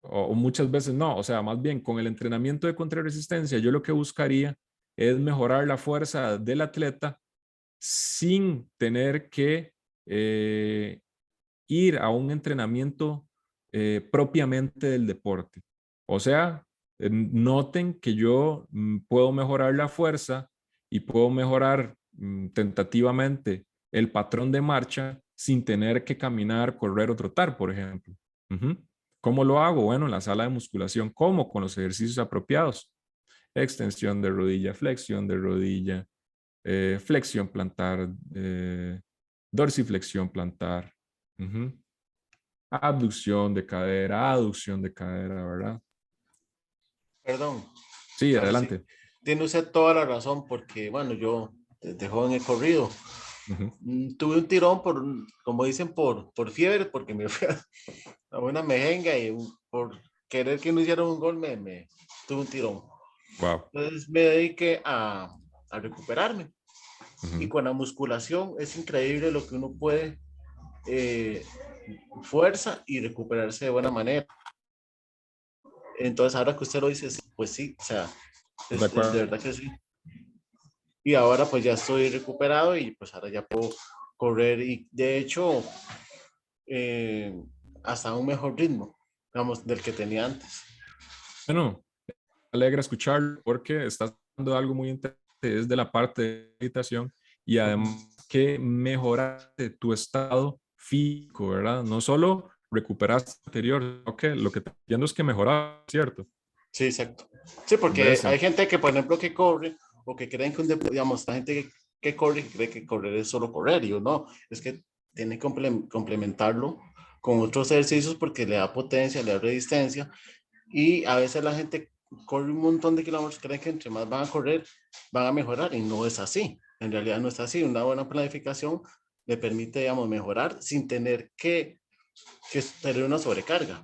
A: o muchas veces no, o sea, más bien con el entrenamiento de contrarresistencia, yo lo que buscaría es mejorar la fuerza del atleta sin tener que ir a un entrenamiento propiamente del deporte. O sea, noten que yo puedo mejorar la fuerza y puedo mejorar tentativamente el patrón de marcha sin tener que caminar, correr o trotar, por ejemplo. ¿Cómo lo hago? Bueno, en la sala de musculación, ¿cómo? Con los ejercicios apropiados. Extensión de rodilla, flexión de rodilla, flexión plantar, dorsiflexión plantar, abducción de cadera, aducción de cadera, ¿verdad?
G: Perdón.
A: Sí,
G: Ahora sí,
A: adelante.
G: tiene usted toda la razón, porque, bueno, yo desde joven he corrido. Tuve un tirón como dicen, por fiebre, porque me fui a una mejenga y por querer que no hiciera un gol me tuve un tirón.
A: Wow.
G: Entonces me dediqué a recuperarme. Y con la musculación es increíble lo que uno puede fuerza y recuperarse de buena manera. Entonces ahora que usted lo dice, pues sí, o sea, es de verdad que sí. Y ahora pues ya estoy recuperado y pues ahora ya puedo correr y de hecho hasta un mejor ritmo, digamos, del que tenía antes.
A: Bueno, me alegra escucharlo porque estás hablando de algo muy interesante, es de la parte de meditación y además que mejoraste tu estado físico, ¿verdad? No solo recuperaste anterior, sino que lo que te entiendo es que mejoraste, ¿cierto?
G: Sí, exacto. Sí, porque hay gente que, por ejemplo, que corre o que creen que digamos, la gente que corre cree que correr es solo correr y no, es que tiene que complementarlo con otros ejercicios porque le da potencia, le da resistencia y a veces la gente corre un montón de kilómetros, creen que entre más van a correr, van a mejorar y no es así. En realidad no es así. Una buena planificación le permite, digamos, mejorar sin tener que tener una sobrecarga.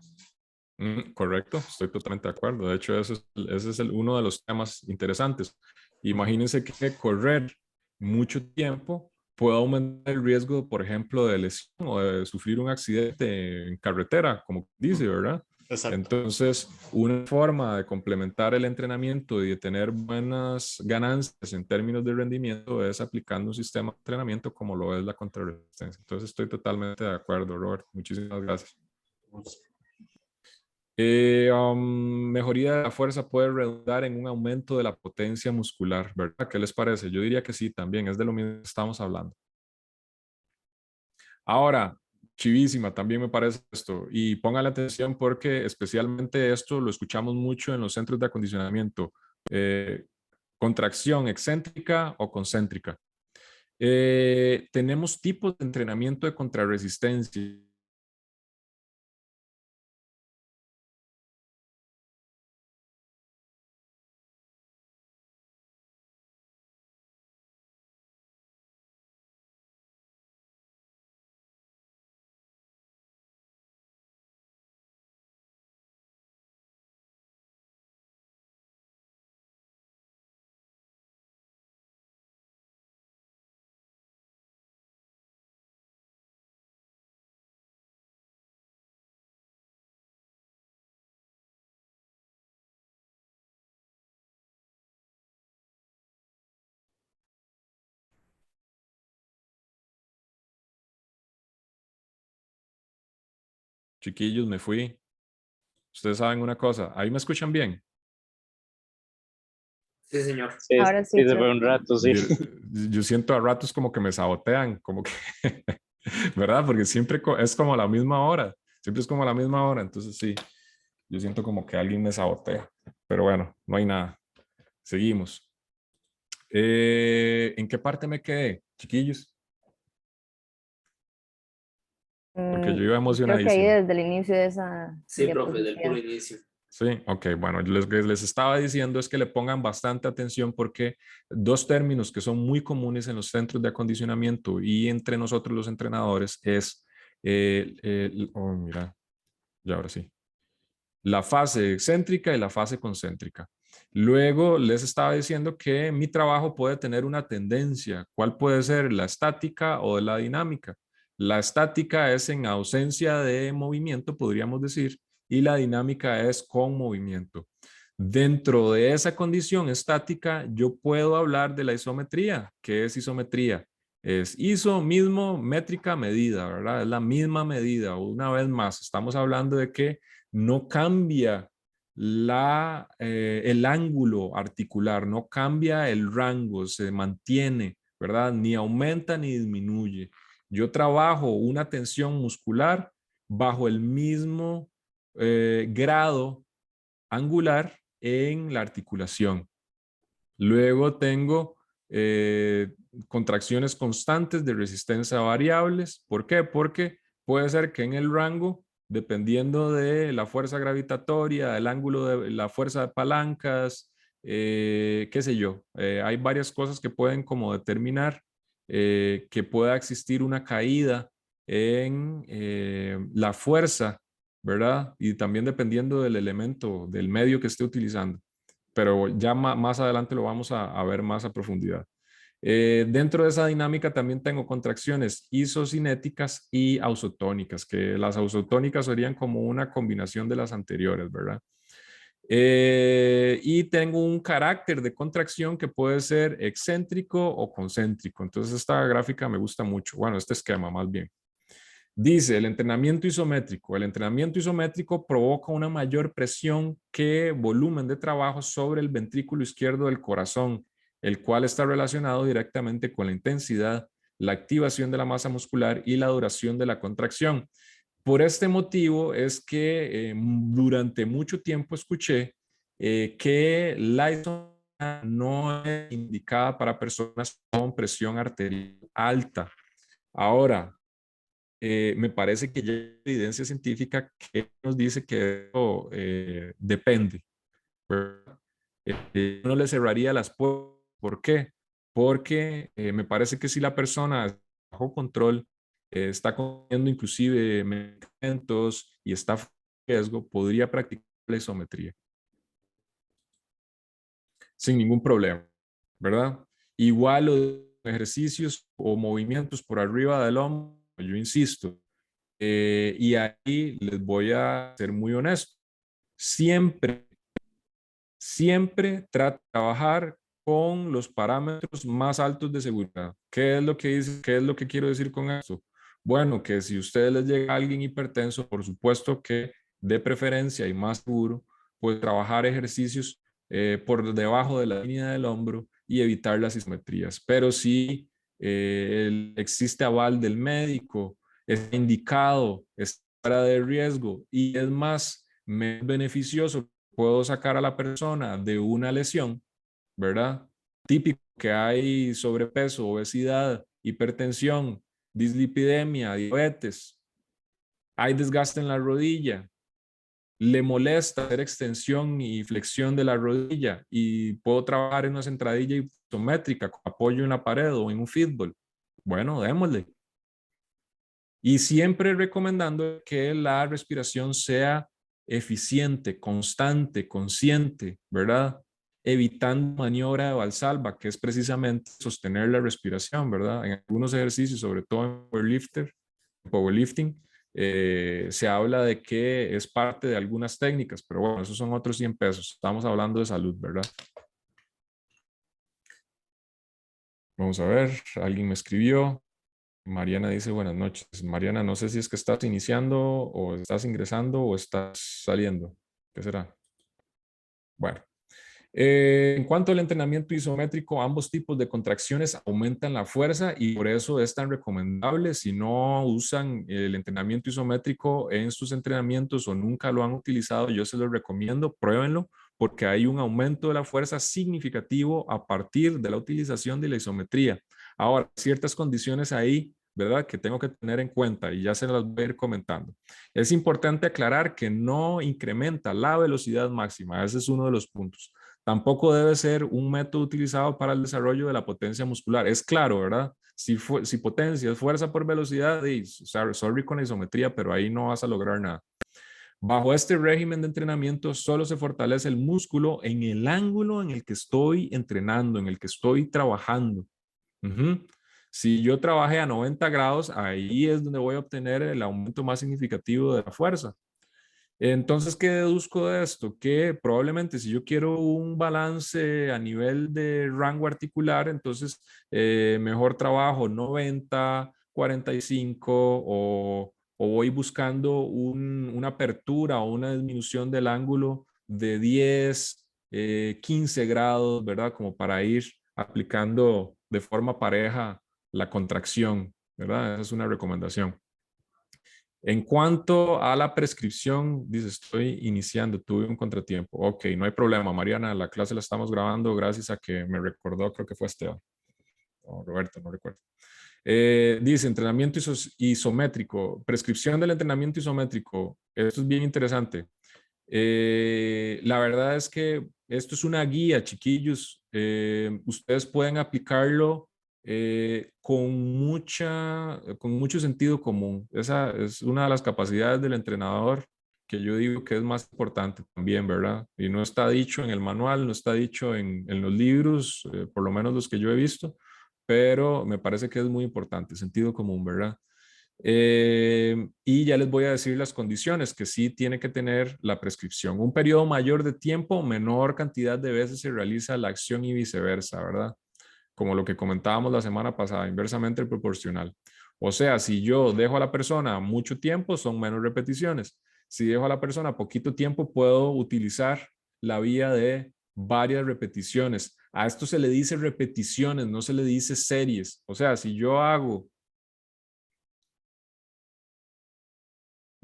A: Correcto, estoy totalmente de acuerdo. De hecho, ese es uno de los temas interesantes. Imagínense que correr mucho tiempo puede aumentar el riesgo, por ejemplo, de lesión o de sufrir un accidente en carretera, como dice, ¿verdad?
G: Exacto.
A: Entonces, una forma de complementar el entrenamiento y de tener buenas ganancias en términos de rendimiento es aplicando un sistema de entrenamiento como lo es la contrarresistencia. Entonces, estoy totalmente de acuerdo, Robert. Muchísimas gracias. Mejoría de la fuerza puede redundar en un aumento de la potencia muscular, ¿verdad? ¿Qué les parece? Yo diría que sí, también es de lo mismo que estamos hablando. Ahora, chivísima, también me parece esto. Y póngale atención porque especialmente esto lo escuchamos mucho en los centros de acondicionamiento. Contracción excéntrica o concéntrica. Tenemos tipos de entrenamiento de contrarresistencia. Chiquillos, me fui. Ustedes saben una cosa, ¿ahí me escuchan bien?
D: Sí, señor.
E: Sí,
H: Ahora sí,
E: sí, se
H: profe.
E: fue un rato, sí.
A: Yo siento a ratos como que me sabotean, como que, ¿verdad? Porque siempre es como a la misma hora, siempre es como a la misma hora, entonces sí, yo siento como que alguien me sabotea, pero bueno, no hay nada. Seguimos. ¿En qué parte me quedé, chiquillos? Porque yo iba
H: Creo que ahí
A: emocionadísimo.
H: desde el inicio de esa
D: Sí, profe, del puro
H: diapositiva.
D: inicio.
A: Sí, ok, bueno, lo que les estaba diciendo es que le pongan bastante atención porque dos términos que son muy comunes en los centros de acondicionamiento y entre nosotros los entrenadores es, oh, mira, ya ahora sí, la fase excéntrica y la fase concéntrica. Luego les estaba diciendo que mi trabajo puede tener una tendencia. ¿Cuál puede ser? ¿La estática o la dinámica? La estática es en ausencia de movimiento, podríamos decir, y la dinámica es con movimiento. Dentro de esa condición estática, yo puedo hablar de la isometría. ¿Qué es isometría? Es iso mismo, métrica, medida, ¿verdad? Es la misma medida. Una vez más, estamos hablando de que no cambia el ángulo articular, no cambia el rango, se mantiene, ¿verdad? Ni aumenta ni disminuye. Yo trabajo una tensión muscular bajo el mismo grado angular en la articulación. Luego tengo contracciones constantes de resistencia variables. ¿Por qué? Porque puede ser que en el rango, dependiendo de la fuerza gravitatoria, el ángulo de la fuerza de palancas, qué sé yo, hay varias cosas que pueden como determinar que pueda existir una caída en la fuerza, ¿verdad? Y también dependiendo del elemento, del medio que esté utilizando, pero ya más adelante lo vamos a ver más a profundidad. Dentro de esa dinámica también tengo contracciones isocinéticas y ausotónicas, que las ausotónicas serían como una combinación de las anteriores, ¿verdad? Y tengo un carácter de contracción que puede ser excéntrico o concéntrico. Entonces esta gráfica me gusta mucho. Bueno, este esquema más bien. Dice el entrenamiento isométrico. El entrenamiento isométrico provoca una mayor presión que volumen de trabajo sobre el ventrículo izquierdo del corazón, el cual está relacionado directamente con la intensidad, la activación de la masa muscular y la duración de la contracción. Por este motivo es que durante mucho tiempo escuché que la isometría no es indicada para personas con presión arterial alta. Ahora, me parece que ya hay evidencia científica que nos dice que eso depende, ¿verdad? No le cerraría las puertas. ¿Por qué? Porque me parece que si la persona bajo control está comiendo inclusive medicamentos y está en riesgo, podría practicar la isometría sin ningún problema, ¿verdad? Igual lo ejercicios o movimientos por arriba del hombro, yo insisto, y ahí les voy a ser muy honesto. Siempre trata de trabajar con los parámetros más altos de seguridad. ¿Qué es lo que dice? ¿Qué es lo que quiero decir con esto? Bueno, que si a ustedes les llega alguien hipertenso, por supuesto que de preferencia y más seguro, pues trabajar ejercicios por debajo de la línea del hombro y evitar las isometrías. Pero si existe aval del médico, es indicado, es fuera de riesgo y es más beneficioso, puedo sacar a la persona de una lesión, ¿verdad? Típico que hay sobrepeso, obesidad, hipertensión, dislipidemia, diabetes, hay desgaste en la rodilla, le molesta hacer extensión y flexión de la rodilla y puedo trabajar en una sentadilla isométrica con apoyo en la pared o en un fútbol. Bueno, démosle. Y siempre recomendando que la respiración sea eficiente, constante, consciente, ¿verdad? Evitando maniobra de Valsalva, que es precisamente sostener la respiración, ¿verdad? En algunos ejercicios, sobre todo en powerlifting, se habla de que es parte de algunas técnicas, pero bueno, esos son otros 100 pesos. Estamos hablando de salud, ¿verdad? Vamos a ver, alguien me escribió. Mariana dice buenas noches. Mariana, no sé si es que estás iniciando o estás ingresando o estás saliendo. ¿Qué será? Bueno, en cuanto al entrenamiento isométrico, ambos tipos de contracciones aumentan la fuerza y por eso es tan recomendable. Si no usan el entrenamiento isométrico en sus entrenamientos o nunca lo han utilizado, yo se los recomiendo, pruébenlo porque hay un aumento de la fuerza significativo a partir de la utilización de la isometría. Ahora, ciertas condiciones ahí, ¿verdad?, que tengo que tener en cuenta y ya se las voy a ir comentando. Es importante aclarar que no incrementa la velocidad máxima, ese es uno de los puntos. Tampoco debe ser un método utilizado para el desarrollo de la potencia muscular. Es claro, ¿verdad? Si potencia es fuerza por velocidad, sorry con la isometría, pero ahí no vas a lograr nada. Bajo este régimen de entrenamiento solo se fortalece el músculo en el ángulo en el que estoy entrenando, en el que estoy trabajando. Si yo trabajé a 90 grados, ahí es donde voy a obtener el aumento más significativo de la fuerza. Entonces, ¿qué deduzco de esto? Que probablemente si yo quiero un balance a nivel de rango articular, entonces mejor trabajo 90, 45 o voy buscando una apertura o una disminución del ángulo de 10, 15 grados, ¿verdad? Como para ir aplicando de forma pareja la contracción, ¿verdad? Esa es una recomendación. En cuanto a la prescripción, dice, estoy iniciando, tuve un contratiempo. Ok, no hay problema, Mariana, la clase la estamos grabando gracias a que me recordó, creo que fue Esteban. O Roberto, no recuerdo. Dice, entrenamiento isométrico, prescripción del entrenamiento isométrico. Esto es bien interesante. La verdad es que esto es una guía, chiquillos. Ustedes pueden aplicarlo con mucho sentido común. Esa es una de las capacidades del entrenador que yo digo que es más importante también, ¿verdad? Y no está dicho en el manual, no está dicho en los libros, por lo menos los que yo he visto, pero me parece que es muy importante, sentido común, ¿verdad? Y ya les voy a decir las condiciones que sí tiene que tener la prescripción. Un periodo mayor de tiempo, menor cantidad de veces se realiza la acción y viceversa, ¿verdad? Como lo que comentábamos la semana pasada, inversamente proporcional. O sea, si yo dejo a la persona mucho tiempo, son menos repeticiones. Si dejo a la persona poquito tiempo, puedo utilizar la vía de varias repeticiones. A esto se le dice repeticiones, no se le dice series. O sea, si yo hago...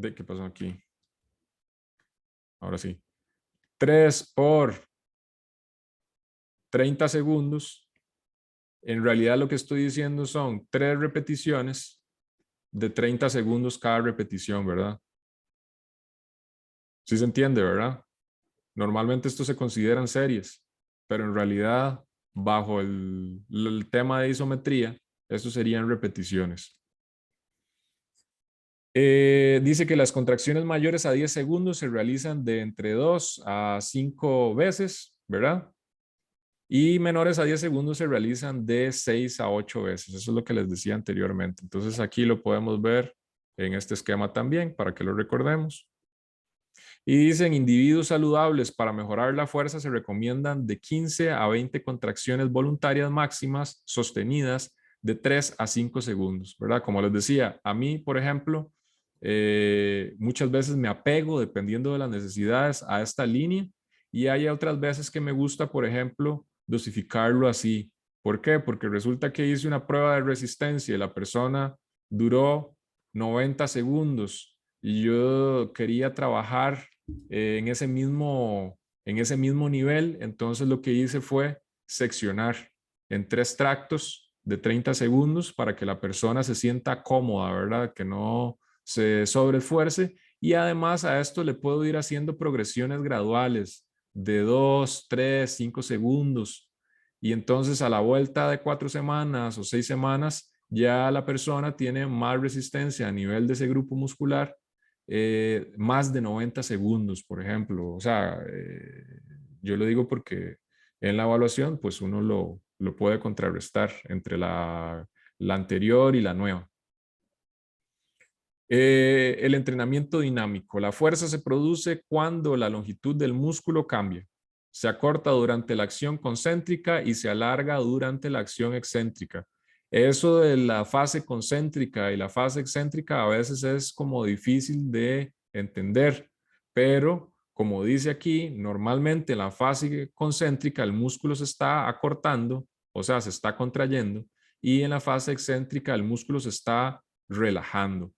A: ¿Qué pasó aquí? Ahora sí. 3 por 30 segundos. En realidad lo que estoy diciendo son 3 repeticiones de 30 segundos cada repetición, ¿verdad? Sí se entiende, ¿verdad? Normalmente esto se consideran series, pero en realidad bajo el tema de isometría, estos serían repeticiones. Dice que las contracciones mayores a 10 segundos se realizan de entre 2 a 5 veces, ¿verdad? Y menores a 10 segundos se realizan de 6 a 8 veces. Eso es lo que les decía anteriormente. Entonces aquí lo podemos ver en este esquema también para que lo recordemos. Y dicen, individuos saludables para mejorar la fuerza se recomiendan de 15 a 20 contracciones voluntarias máximas sostenidas de 3 a 5 segundos, ¿verdad? Como les decía, a mí, por ejemplo, muchas veces me apego, dependiendo de las necesidades, a esta línea, y hay otras veces que me gusta, por ejemplo, dosificarlo así. ¿Por qué? Porque resulta que hice una prueba de resistencia y la persona duró 90 segundos y yo quería trabajar en ese mismo nivel. Entonces lo que hice fue seccionar en 3 tractos de 30 segundos para que la persona se sienta cómoda, ¿verdad? Que no se sobreesfuerce. Y además a esto le puedo ir haciendo progresiones graduales de 2, 3, 5 segundos. Y entonces a la vuelta de 4 semanas o 6 semanas, ya la persona tiene más resistencia a nivel de ese grupo muscular, más de 90 segundos, por ejemplo. O sea, yo lo digo porque en la evaluación, pues uno lo puede contrarrestar entre la anterior y la nueva. El entrenamiento dinámico. La fuerza se produce cuando la longitud del músculo cambia. Se acorta durante la acción concéntrica y se alarga durante la acción excéntrica. Eso de la fase concéntrica y la fase excéntrica a veces es como difícil de entender, pero como dice aquí, normalmente en la fase concéntrica el músculo se está acortando, o sea, se está contrayendo, y en la fase excéntrica el músculo se está relajando.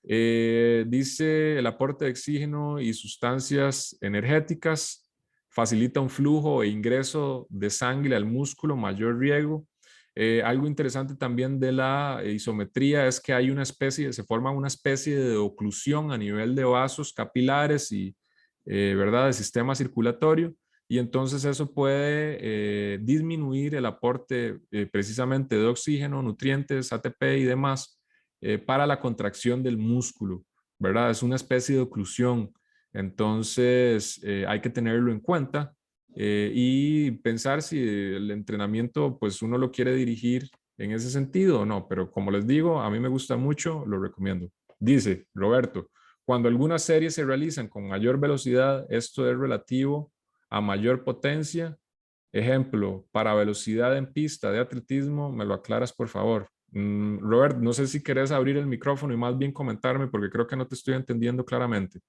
A: Dice el aporte de oxígeno y sustancias energéticas facilita un flujo e ingreso de sangre al músculo, mayor riego. Algo interesante también de la isometría es que hay se forma una especie de oclusión a nivel de vasos capilares y, ¿verdad?, del sistema circulatorio. Y entonces eso puede disminuir el aporte precisamente de oxígeno, nutrientes, ATP y demás para la contracción del músculo, ¿verdad? Es una especie de oclusión. Entonces hay que tenerlo en cuenta y pensar si el entrenamiento, pues uno lo quiere dirigir en ese sentido o no. Pero como les digo, a mí me gusta mucho, lo recomiendo. Dice Roberto, cuando algunas series se realizan con mayor velocidad, esto es relativo a mayor potencia. Ejemplo, para velocidad en pista de atletismo, ¿me lo aclaras, por favor? Robert, no sé si querés abrir el micrófono y más bien comentarme porque creo que no te estoy entendiendo claramente.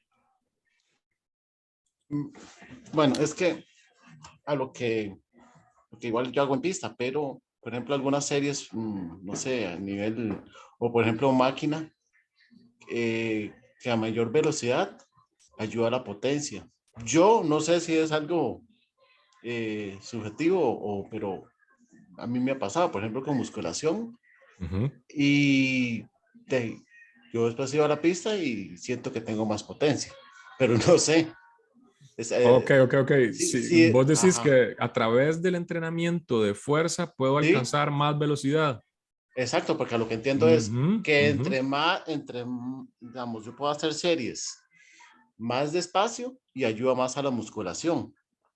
G: Bueno, es que a lo que igual yo hago en pista, pero por ejemplo algunas series, no sé, a nivel, o por ejemplo máquina, que a mayor velocidad ayuda a la potencia. Yo no sé si es algo subjetivo, pero a mí me ha pasado, por ejemplo, con musculación. Y yo después iba a la pista y siento que tengo más potencia, pero no sé.
A: Ok. Sí, vos decís
G: ajá.
A: que a través del entrenamiento de fuerza puedo alcanzar más velocidad.
G: Exacto, porque lo que entiendo es que digamos, yo puedo hacer series más despacio y ayuda más a la musculación,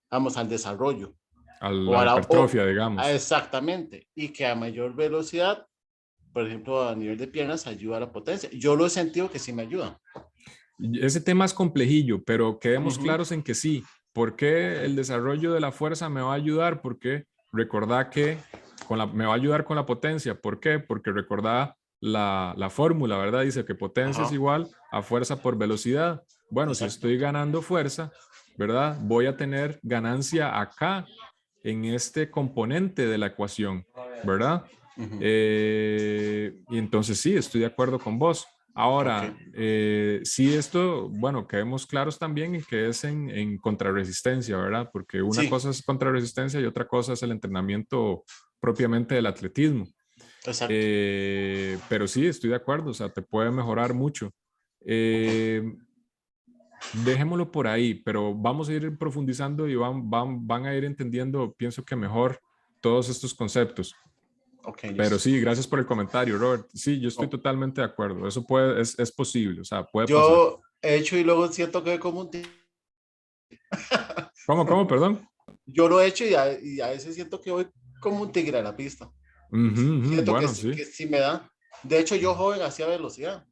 G: vamos, al desarrollo.
A: A la hipertrofia, digamos.
G: Exactamente, y que a mayor velocidad, por ejemplo, a nivel de piernas, ayuda a la potencia. Yo lo he sentido que sí me ayuda.
A: Ese tema es complejillo, pero quedemos claros en que sí. ¿Por qué el desarrollo de la fuerza me va a ayudar? Porque recordá que me va a ayudar con la potencia. ¿Por qué? Porque recordá la fórmula, ¿verdad? Dice que potencia es igual a fuerza por velocidad. Bueno, si estoy ganando fuerza, ¿verdad? Voy a tener ganancia acá en este componente de la ecuación, ¿verdad? Y entonces sí, estoy de acuerdo con vos. Ahora, sí, esto, bueno, quedemos claros también en que es en contrarresistencia, ¿verdad? Porque una cosa es contrarresistencia y otra cosa es el entrenamiento propiamente del atletismo.
G: Exacto.
A: Pero sí, estoy de acuerdo, o sea, te puede mejorar mucho. Dejémoslo por ahí, pero vamos a ir profundizando y van a ir entendiendo, pienso que mejor, todos estos conceptos. Pero sí, gracias por el comentario, Robert. Sí, yo estoy totalmente de acuerdo. Eso es posible, o sea, puede pasar.
G: Yo he hecho y luego siento que como un...
A: ¿Cómo, perdón?
G: yo lo he hecho y a veces siento que voy como un tigre a la pista. Siento
A: bueno,
G: que sí me da. De hecho, yo joven hacía velocidad,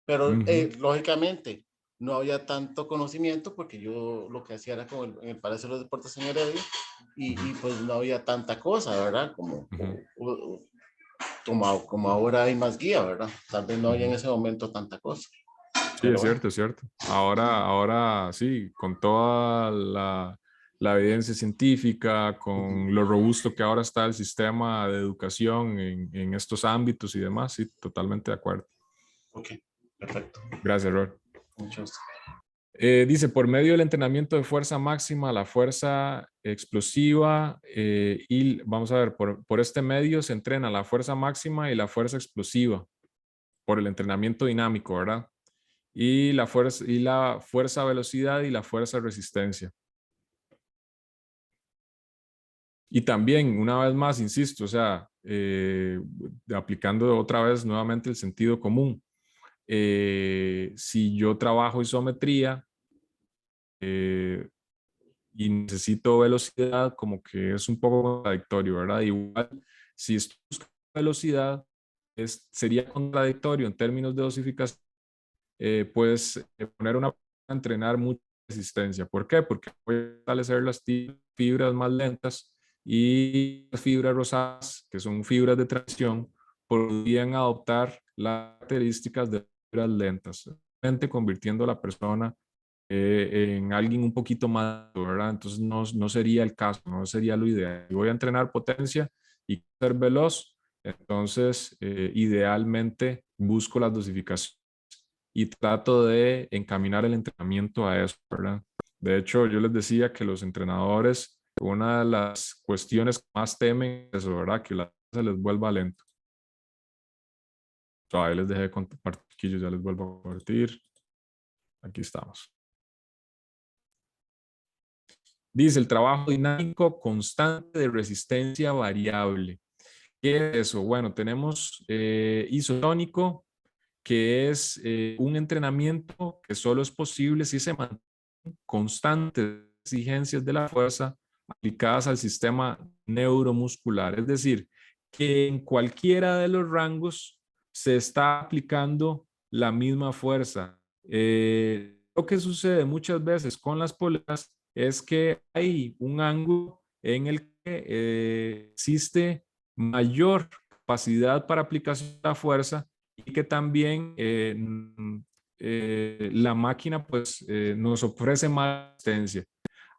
G: pero lógicamente no había tanto conocimiento porque yo lo que hacía era como en el Palacio de los Deportes en Heredia y pues no había tanta cosa, ¿verdad? Como ahora hay más guía, ¿verdad? Tal vez no había en ese momento tanta cosa.
A: Sí, es cierto, es cierto. Ahora sí, con toda la evidencia científica, con lo robusto que ahora está el sistema de educación en estos ámbitos y demás, sí, totalmente de acuerdo.
G: Ok, perfecto.
A: Gracias, Ror.
G: Muchas.
A: Dice, por medio del entrenamiento de fuerza máxima, la fuerza explosiva, y vamos a ver, por este medio se entrena la fuerza máxima y la fuerza explosiva, por el entrenamiento dinámico, ¿verdad? Y la fuerza velocidad y la fuerza resistencia. Y también, una vez más, insisto, o sea, aplicando otra vez nuevamente el sentido común. Si yo trabajo isometría y necesito velocidad, como que es un poco contradictorio, ¿verdad? Igual, si estoy buscando velocidad, sería contradictorio en términos de dosificación, pues poner una a entrenar mucha resistencia. ¿Por qué? Porque voy a fortalecer las fibras más lentas y las fibras rosadas, que son fibras de tracción, podrían adoptar las características de fibras lentas, convirtiendo a la persona en alguien un poquito más, ¿verdad? Entonces no sería el caso, no sería lo ideal. Si voy a entrenar potencia y ser veloz, entonces idealmente busco las dosificaciones y trato de encaminar el entrenamiento a eso, ¿verdad? De hecho, yo les decía que los entrenadores, una de las cuestiones que más temen es eso, ¿verdad? Que la se les vuelva lento. Ahí les dejé de compartir, ya les vuelvo a compartir. Aquí estamos. Dice, el trabajo dinámico constante de resistencia variable. ¿Qué es eso? Bueno, tenemos isotónico, que es un entrenamiento que solo es posible si se mantienen constantes exigencias de la fuerza aplicadas al sistema neuromuscular. Es decir, que en cualquiera de los rangos se está aplicando la misma fuerza. Lo que sucede muchas veces con las poleas es que hay un ángulo en el que existe mayor capacidad para aplicación de la fuerza y que también la máquina pues nos ofrece más resistencia.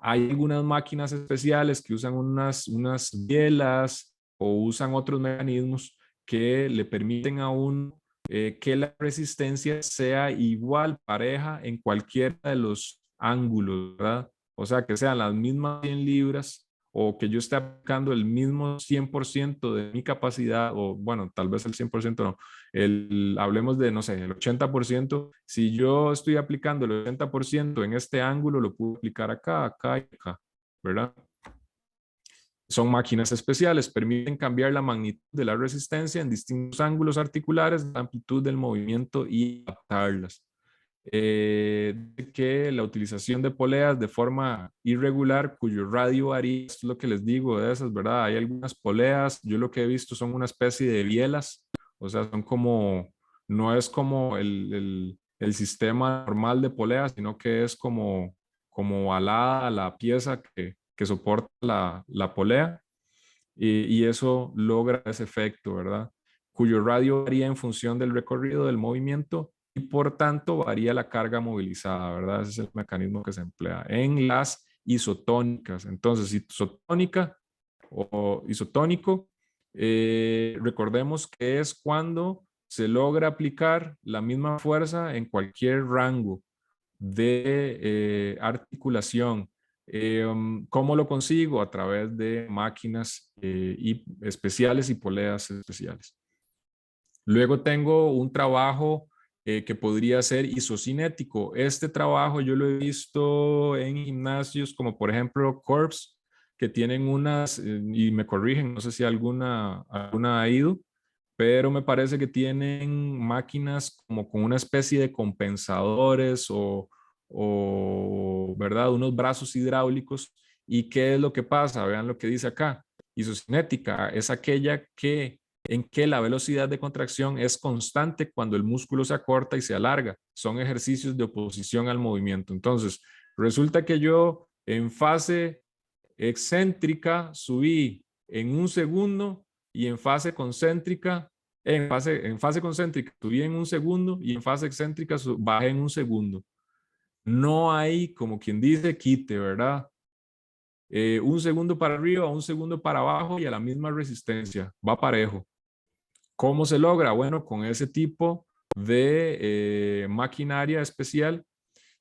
A: Hay algunas máquinas especiales que usan unas bielas o usan otros mecanismos que le permiten a uno que la resistencia sea igual, pareja en cualquiera de los ángulos, ¿verdad? O sea, que sean las mismas 100 libras o que yo esté aplicando el mismo 100% de mi capacidad, o bueno, tal vez el 100% no, hablemos de, no sé, el 80%, si yo estoy aplicando el 80% en este ángulo, lo puedo aplicar acá, acá y acá, ¿verdad? Son máquinas especiales, permiten cambiar la magnitud de la resistencia en distintos ángulos articulares, la amplitud del movimiento y adaptarlas. Que la utilización de poleas de forma irregular, cuyo radio varía, es lo que les digo de esas, ¿verdad? Hay algunas poleas, yo lo que he visto son una especie de bielas, o sea, son como, no es como el sistema normal de poleas, sino que es como alada la pieza que soporta la polea, y eso logra ese efecto, ¿verdad? Cuyo radio varía en función del recorrido del movimiento y por tanto varía la carga movilizada, ¿verdad? Ese es el mecanismo que se emplea en las isotónicas. Entonces, isotónica o isotónico, recordemos que es cuando se logra aplicar la misma fuerza en cualquier rango de articulación. ¿Cómo lo consigo? A través de máquinas especiales y poleas especiales. Luego tengo un trabajo que podría ser isocinético. Este trabajo yo lo he visto en gimnasios como por ejemplo Corps, que tienen unas, y me corrigen, no sé si alguna ha ido, pero me parece que tienen máquinas como con una especie de compensadores o ¿verdad? Unos brazos hidráulicos ¿Y qué es lo que pasa? Vean lo que dice acá. Isocinética es aquella en que la velocidad de contracción es constante cuando el músculo se acorta y se alarga. Son ejercicios de oposición al movimiento. Entonces, resulta que yo en fase excéntrica subí en un segundo y en fase concéntrica, en fase concéntrica subí en un segundo y en fase excéntrica bajé en un segundo. No hay, como quien dice, quite, ¿verdad? Un segundo para arriba, un segundo para abajo y a la misma resistencia, va parejo. ¿Cómo se logra? Bueno, con ese tipo de maquinaria especial.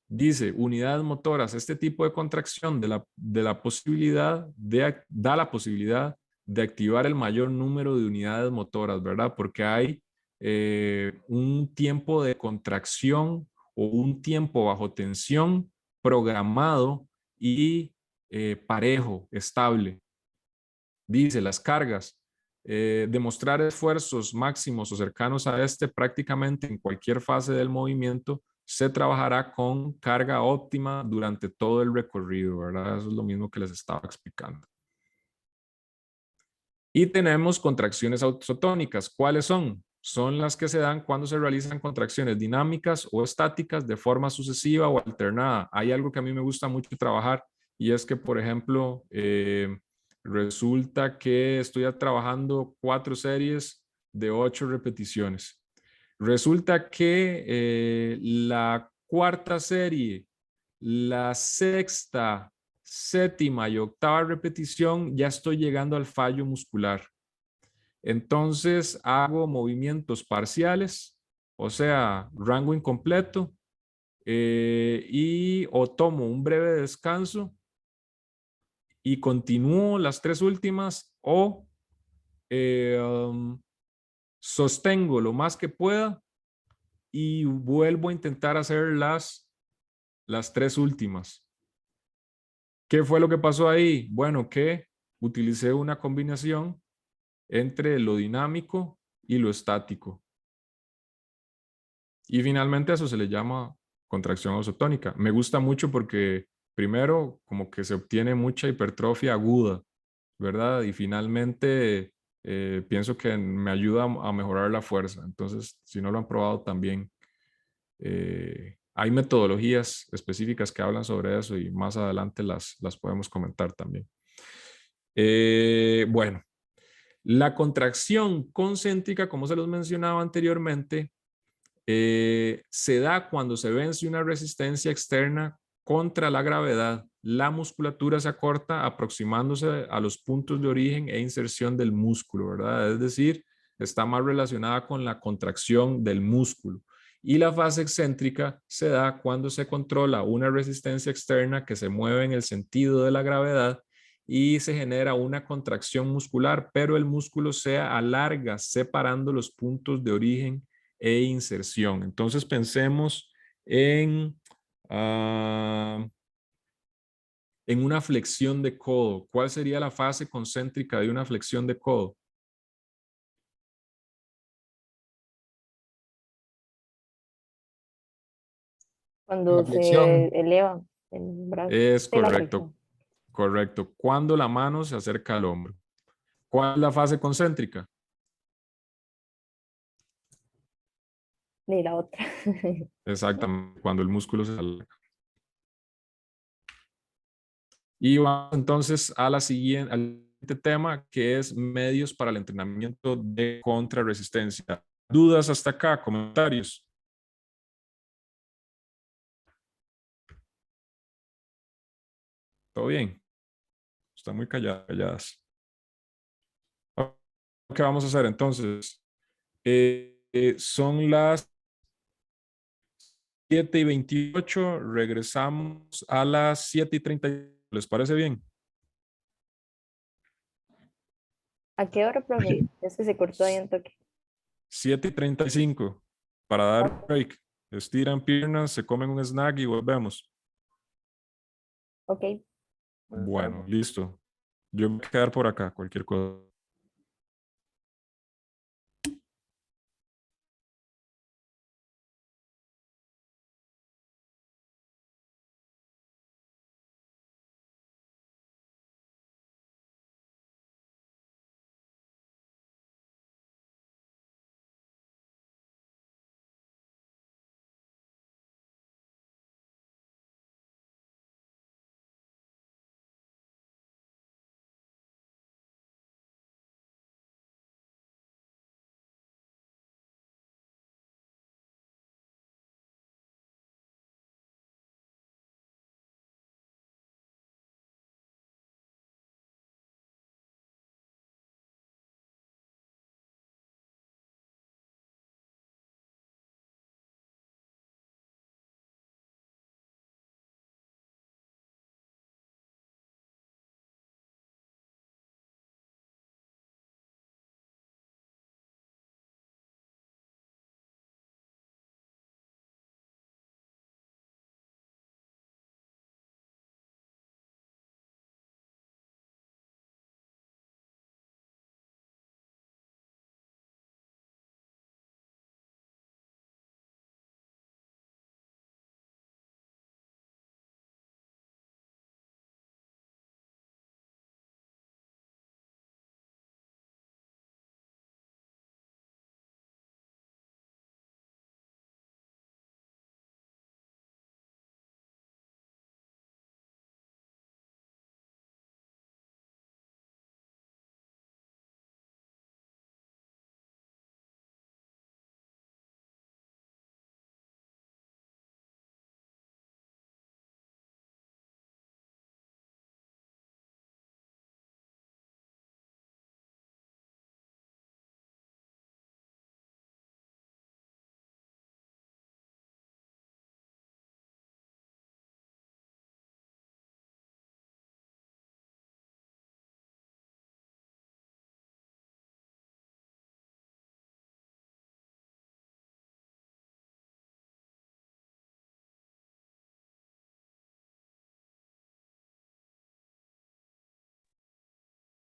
A: Dice, unidades motoras, este tipo de contracción de la posibilidad da la posibilidad de activar el mayor número de unidades motoras, ¿verdad? Porque hay un tiempo de contracción o un tiempo bajo tensión programado y parejo, estable. Dice, las cargas, demostrar esfuerzos máximos o cercanos a este prácticamente en cualquier fase del movimiento se trabajará con carga óptima durante todo el recorrido, ¿verdad? Eso es lo mismo que les estaba explicando. Y tenemos contracciones isotónicas. ¿Cuáles son? Son las que se dan cuando se realizan contracciones dinámicas o estáticas de forma sucesiva o alternada. Hay algo que a mí me gusta mucho trabajar y es que, por ejemplo, resulta que estoy trabajando 4 series de 8 repeticiones. Resulta que la cuarta serie, la sexta, séptima y octava repetición ya estoy llegando al fallo muscular. Entonces hago movimientos parciales, o sea, rango incompleto, y o tomo un breve descanso y continúo las 3 últimas o sostengo lo más que pueda y vuelvo a intentar hacer las 3 últimas. ¿Qué fue lo que pasó ahí? Bueno, que utilicé una combinación entre lo dinámico y lo estático. Y finalmente a eso se le llama contracción isotónica. Me gusta mucho porque primero como que se obtiene mucha hipertrofia aguda, ¿verdad? Y finalmente pienso que me ayuda a mejorar la fuerza. Entonces, si no lo han probado también, hay metodologías específicas que hablan sobre eso y más adelante las podemos comentar también. Bueno, la contracción concéntrica, como se los mencionaba anteriormente, se da cuando se vence una resistencia externa contra la gravedad. La musculatura se acorta aproximándose a los puntos de origen e inserción del músculo, ¿verdad? Es decir, está más relacionada con la contracción del músculo. Y la fase excéntrica se da cuando se controla una resistencia externa que se mueve en el sentido de la gravedad y se genera una contracción muscular, pero el músculo se alarga separando los puntos de origen e inserción. Entonces pensemos en, uh, en una flexión de codo. ¿Cuál sería la fase concéntrica de una flexión de codo?
F: La
E: Cuando se
F: flexión,
E: eleva el brazo,
A: Es
E: de la
A: correcto,
E: flexión.
A: correcto. Cuando la mano se acerca al hombro. ¿Cuál es la fase concéntrica?
E: De la otra.
A: Exactamente, cuando el músculo se alarga. Y vamos entonces a al siguiente tema, que es medios para el entrenamiento de contrarresistencia. ¿Dudas hasta acá? ¿Comentarios? ¿Todo bien? Están muy calladas. ¿Qué vamos a hacer entonces? Son las 7:28. Regresamos a las 7:30. ¿Les parece bien?
E: ¿A qué hora, profe?
B: Oye,
E: Es que se cortó ahí un toque.
A: 7:35 para dar
E: Ok,
A: break. Estiran piernas, se comen un snack y volvemos.
E: ok.
A: Bueno, listo. Yo me voy a quedar por acá, cualquier cosa.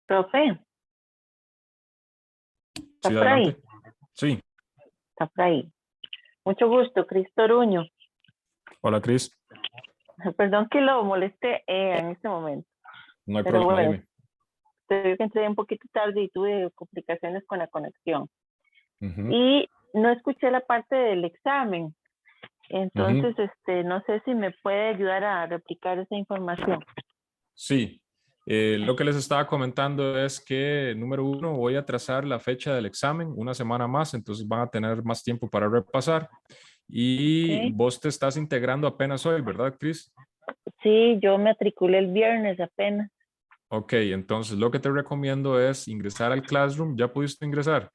H: Profe, ¿está
A: Sí,
H: por ahí?
A: adelante. Sí.
H: Está por ahí. Mucho gusto, Cris Toruño.
A: Hola, Cris.
H: Perdón que lo moleste en este momento,
A: No hay
H: pero
A: problema,
H: bueno,
A: dime.
H: que entré un poquito tarde y tuve complicaciones con la conexión.
A: Ujú,
H: Y no escuché la parte del examen.
A: ujú.
H: Entonces, no sé si me puede ayudar a replicar esa información.
A: Sí. Lo que les estaba comentando es que, número uno, voy a trazar la fecha del examen una semana más, entonces van a tener más tiempo para repasar. Y
H: ¿Ok?
A: vos te estás integrando apenas hoy, ¿verdad, Cris?
H: Sí, yo me matriculé el viernes apenas.
A: Ok, entonces lo que te recomiendo es ingresar al Classroom. ¿Ya pudiste ingresar?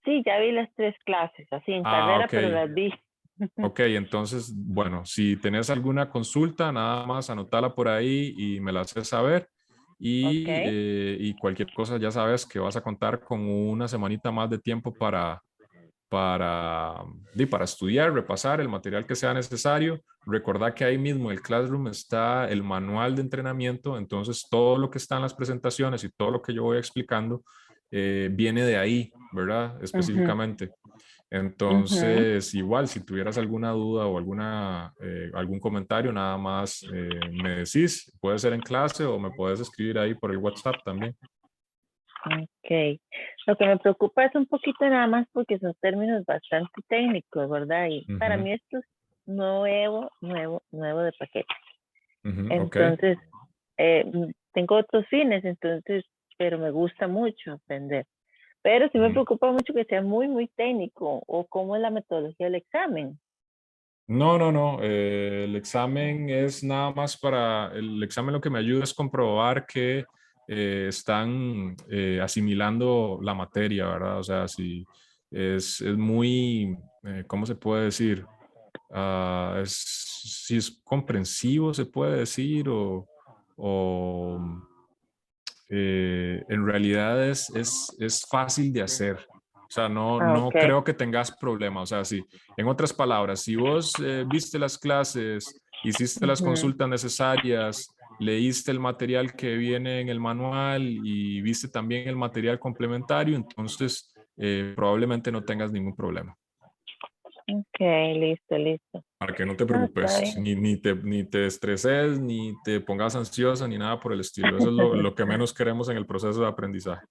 H: Sí, ya vi las 3 clases, así en
A: Ah,
H: carrera,
A: ok.
H: pero las vi.
A: Ok, entonces, bueno, si tenés alguna consulta, nada más anotala por ahí y me la haces saber.
H: Ok,
A: Y cualquier cosa, ya sabes que vas a contar con una semanita más de tiempo para estudiar, repasar el material que sea necesario. Recordá que ahí mismo en el Classroom está el manual de entrenamiento, entonces todo lo que está en las presentaciones y todo lo que yo voy explicando viene de ahí, ¿verdad?
H: ujú,
A: Específicamente.
H: ujú.
A: Entonces, igual, si tuvieras alguna duda o algún comentario, nada más me decís, puede ser en clase o me puedes escribir ahí por el WhatsApp también.
H: Ok. Lo que me preocupa es un poquito nada más porque son términos bastante técnicos, ¿verdad? Y para
A: Ujú,
H: mí esto es nuevo de paquete.
A: ujú, ok.
H: Entonces, tengo otros fines, entonces, pero me gusta mucho aprender. Pero sí me
A: Ujú.
H: preocupa mucho que sea muy técnico o cómo es la metodología del examen.
A: No, no, no. El examen es nada más el examen lo que me ayuda es comprobar que están asimilando la materia, ¿verdad? O sea, si es muy, ¿cómo se puede decir? Si es comprensivo, se puede decir, o en realidad es fácil de hacer. O sea, no,
H: Ah,
A: no
H: ok.
A: creo que tengas problema. O sea, si, en otras palabras, si vos viste las clases, hiciste las
H: Ujú.
A: consultas necesarias, leíste el material que viene en el manual y viste también el material complementario, entonces probablemente no tengas ningún problema.
H: Ok, listo.
A: Para que no te
H: No, está
A: preocupes,
H: bien.
A: ni te estreses, ni te pongas ansiosa, ni nada por el estilo. Eso es lo que menos queremos en el proceso de aprendizaje.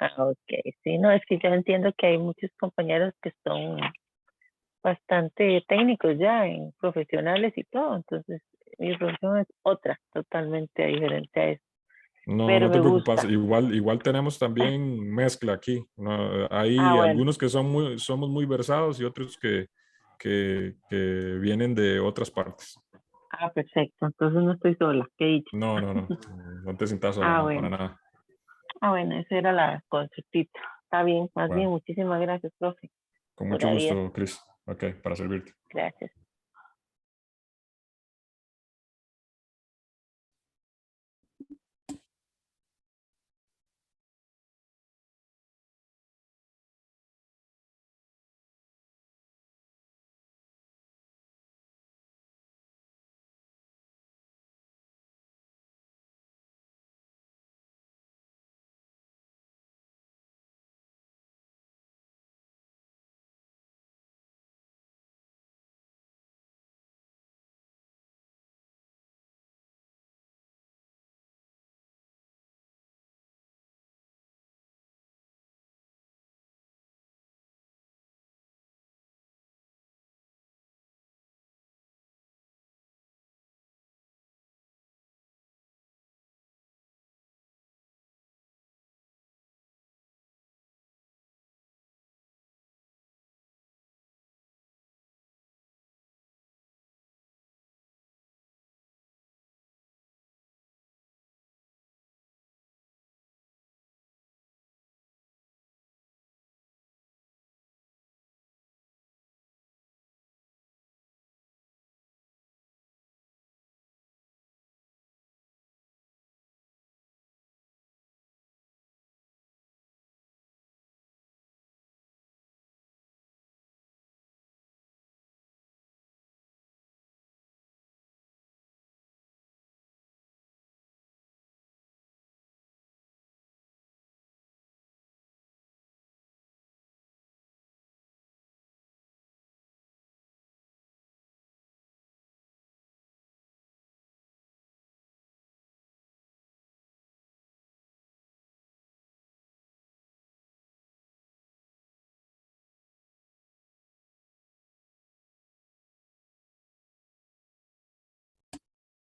H: Ah, ok, sí, no, es que yo entiendo que hay muchos compañeros que son bastante técnicos ya, en profesionales y todo, entonces mi profesión es otra, totalmente diferente a eso,
A: No,
H: pero
A: no te
H: me
A: preocupes.
H: gusta.
A: Igual tenemos también mezcla aquí. ¿No?
H: Ah,
A: Hay
H: bueno,
A: algunos que somos muy versados y otros que vienen de otras partes.
H: perfecto, entonces no estoy sola, qué dicho.
A: No, no, no. No te sientas sola,
H: Ah,
A: no, para
H: bueno,
A: nada.
H: esa era la consultita. Está bien, más bien,
A: Bueno,
H: muchísimas gracias, profe,
A: con mucho
H: pura vida,
A: gusto, Chris. Ok, para servirte.
H: gracias.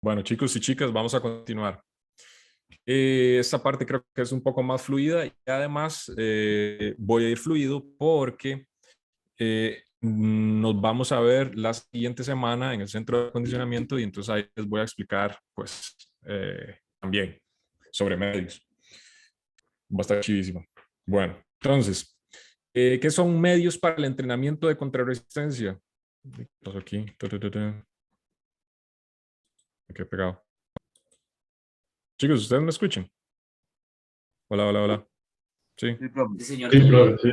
A: Bueno, chicos y chicas, vamos a continuar. Esta parte creo que es un poco más fluida y además voy a ir fluido porque nos vamos a ver la siguiente semana en el centro de acondicionamiento y entonces ahí les voy a explicar pues también sobre medios. Va a estar chivísimo. Bueno, entonces, ¿qué son medios para el entrenamiento de contrarresistencia? ¿Qué pasó aquí? Me quedé pegado. Chicos, ¿ustedes me escuchan? Hola, hola, hola. Sí.
D: Sí, señor.
B: Sí, profe, sí.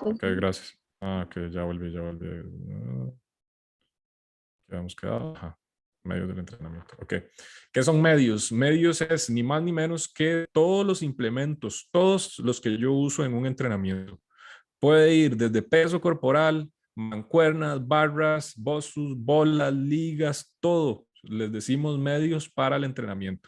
A: Ok, gracias. Ah, ok, ya volví, ya volví. Quedamos quedados. Ajá. Medios del entrenamiento. Ok. ¿Qué son medios? Medios es ni más ni menos que todos los implementos, todos los que yo uso en un entrenamiento. Puede ir desde peso corporal, mancuernas, barras, bossus, bolas, ligas, todo. Les decimos medios para el entrenamiento.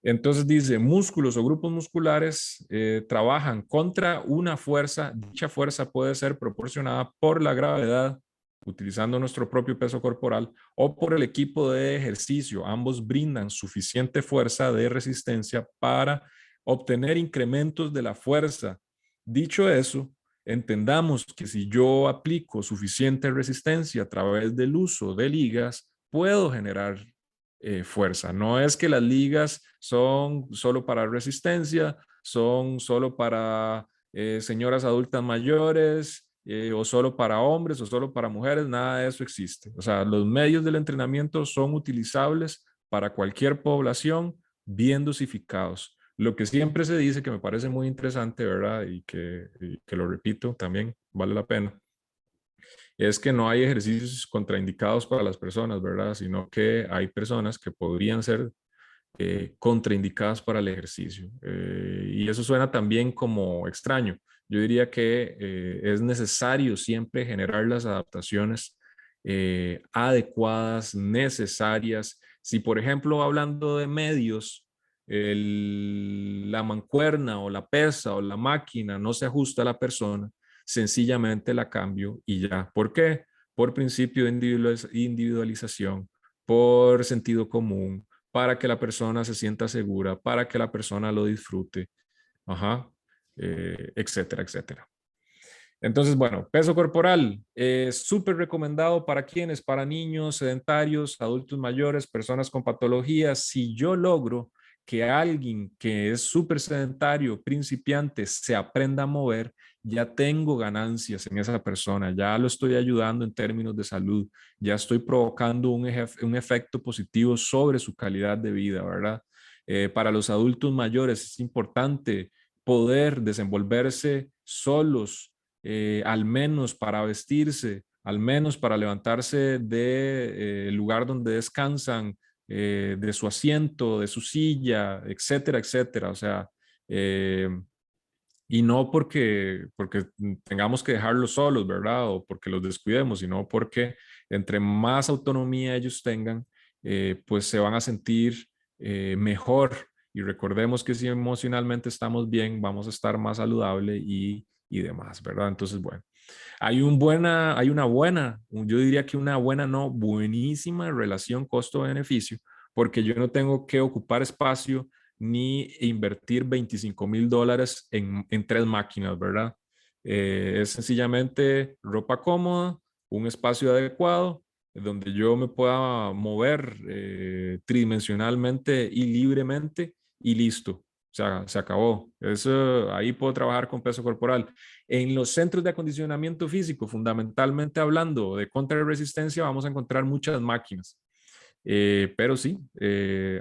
A: Entonces dice, músculos o grupos musculares trabajan contra una fuerza. Dicha fuerza puede ser proporcionada por la gravedad, utilizando nuestro propio peso corporal, o por el equipo de ejercicio. Ambos brindan suficiente fuerza de resistencia para obtener incrementos de la fuerza. Dicho eso, entendamos que si yo aplico suficiente resistencia a través del uso de ligas, puedo generar fuerza. No es que las ligas son solo para resistencia, son solo para señoras adultas mayores o solo para hombres o solo para mujeres, nada de eso existe. O sea, los medios del entrenamiento son utilizables para cualquier población bien dosificados. Lo que siempre se dice, que me parece muy interesante, ¿verdad? Y que lo repito también, vale la pena, es que no hay ejercicios contraindicados para las personas, ¿verdad? Sino que hay personas que podrían ser contraindicadas para el ejercicio. Y eso suena también como extraño. Yo diría que es necesario siempre generar las adaptaciones adecuadas, necesarias. Si, por ejemplo, hablando de medios, la mancuerna o la pesa o la máquina no se ajusta a la persona, sencillamente la cambio y ya. ¿Por qué? Por principio de individualización, por sentido común, para que la persona se sienta segura, para que la persona lo disfrute, ajá, etcétera, etcétera. Entonces, bueno, peso corporal es súper recomendado para quienes, para niños, sedentarios, adultos mayores, personas con patologías. Si yo logro que alguien que es súper sedentario, principiante, se aprenda a mover, ya tengo ganancias en esa persona, ya lo estoy ayudando en términos de salud, ya estoy provocando un efecto positivo sobre su calidad de vida, ¿verdad? Para los adultos mayores es importante poder desenvolverse solos, al menos para vestirse, al menos para levantarse del lugar donde descansan, de su asiento, de su silla, etcétera, etcétera. O sea, eh, y no porque tengamos que dejarlos solos, ¿verdad? O porque los descuidemos, sino porque entre más autonomía ellos tengan, pues se van a sentir mejor. Y recordemos que si emocionalmente estamos bien, vamos a estar más saludable y demás, ¿verdad? Entonces, bueno, hay una buena, yo diría que una buena, no, buenísima relación costo-beneficio, porque yo no tengo que ocupar espacio ni invertir $25,000 en 3 máquinas, ¿verdad? Es sencillamente ropa cómoda, un espacio adecuado, donde yo me pueda mover tridimensionalmente y libremente y listo. O sea, se acabó. Eso, ahí puedo trabajar con peso corporal. En los centros de acondicionamiento físico, fundamentalmente hablando de contrarresistencia, vamos a encontrar muchas máquinas. Pero sí,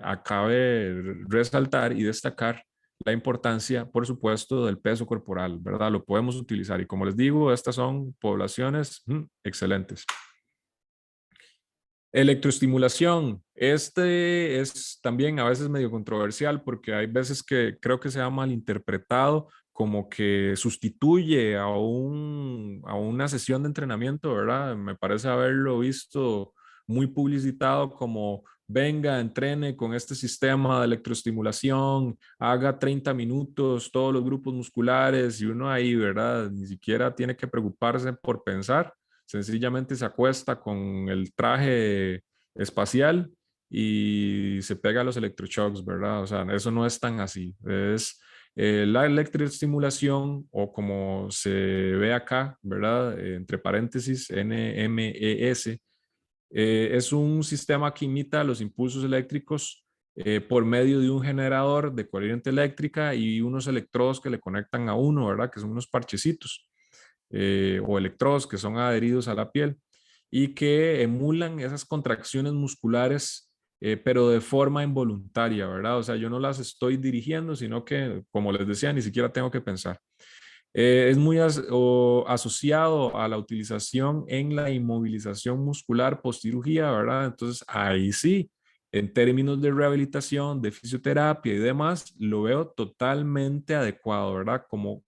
A: acabe resaltar y destacar la importancia, por supuesto, del peso corporal, ¿verdad? Lo podemos utilizar y como les digo, estas son poblaciones excelentes. Electroestimulación. Este es también a veces medio controversial porque hay veces que creo que se ha malinterpretado como que sustituye a una sesión de entrenamiento, ¿verdad? Me parece haberlo visto muy publicitado como venga, entrene con este sistema de electroestimulación, haga 30 minutos todos los grupos musculares y uno ahí, ¿verdad? Ni siquiera tiene que preocuparse por pensar, sencillamente se acuesta con el traje espacial y se pega a los electroshocks, ¿verdad? O sea, eso no es tan así. Es la electroestimulación, o como se ve acá, ¿verdad? Entre paréntesis, NMES, es un sistema que imita los impulsos eléctricos por medio de un generador de corriente eléctrica y unos electrodos que le conectan a uno, ¿verdad? Que son unos parchecitos o electrodos que son adheridos a la piel y que emulan esas contracciones musculares, pero de forma involuntaria, ¿verdad? O sea, yo no las estoy dirigiendo, sino que, como les decía, ni siquiera tengo que pensar. Es muy asociado a la utilización en la inmovilización muscular postcirugía, ¿verdad? Entonces, ahí sí, en términos de rehabilitación, de fisioterapia y demás, lo veo totalmente adecuado, ¿verdad? Como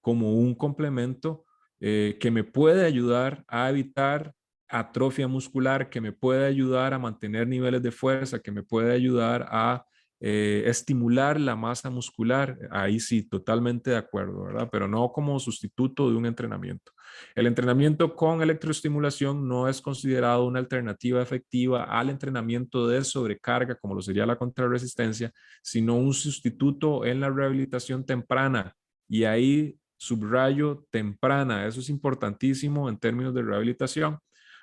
A: un complemento que me puede ayudar a evitar atrofia muscular, que me puede ayudar a mantener niveles de fuerza, que me puede ayudar a estimular la masa muscular. Ahí sí, totalmente de acuerdo, ¿verdad? Pero no como sustituto de un entrenamiento. El entrenamiento con electroestimulación no es considerado una alternativa efectiva al entrenamiento de sobrecarga, como lo sería la contrarresistencia, sino un sustituto en la rehabilitación temprana. Y ahí subrayo temprana, eso es importantísimo en términos de rehabilitación,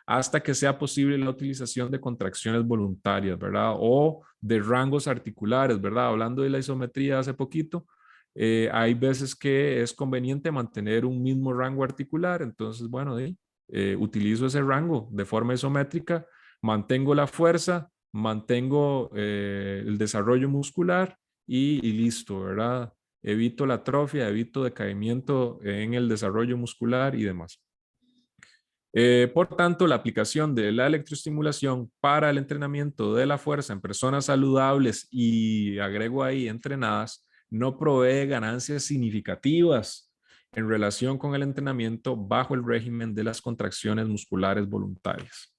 A: hasta que sea posible la utilización de contracciones voluntarias, ¿verdad? O de rangos articulares, ¿verdad? Hablando de la isometría hace poquito, hay veces que es conveniente mantener un mismo rango articular, entonces, bueno, utilizo ese rango de forma isométrica, mantengo la fuerza, mantengo el desarrollo muscular y listo, ¿verdad? Evito la atrofia, evito decaimiento en el desarrollo muscular y demás. Por tanto, la aplicación de la electroestimulación para el entrenamiento de la fuerza en personas saludables y agrego ahí entrenadas no provee ganancias significativas en relación con el entrenamiento bajo el régimen de las contracciones musculares voluntarias.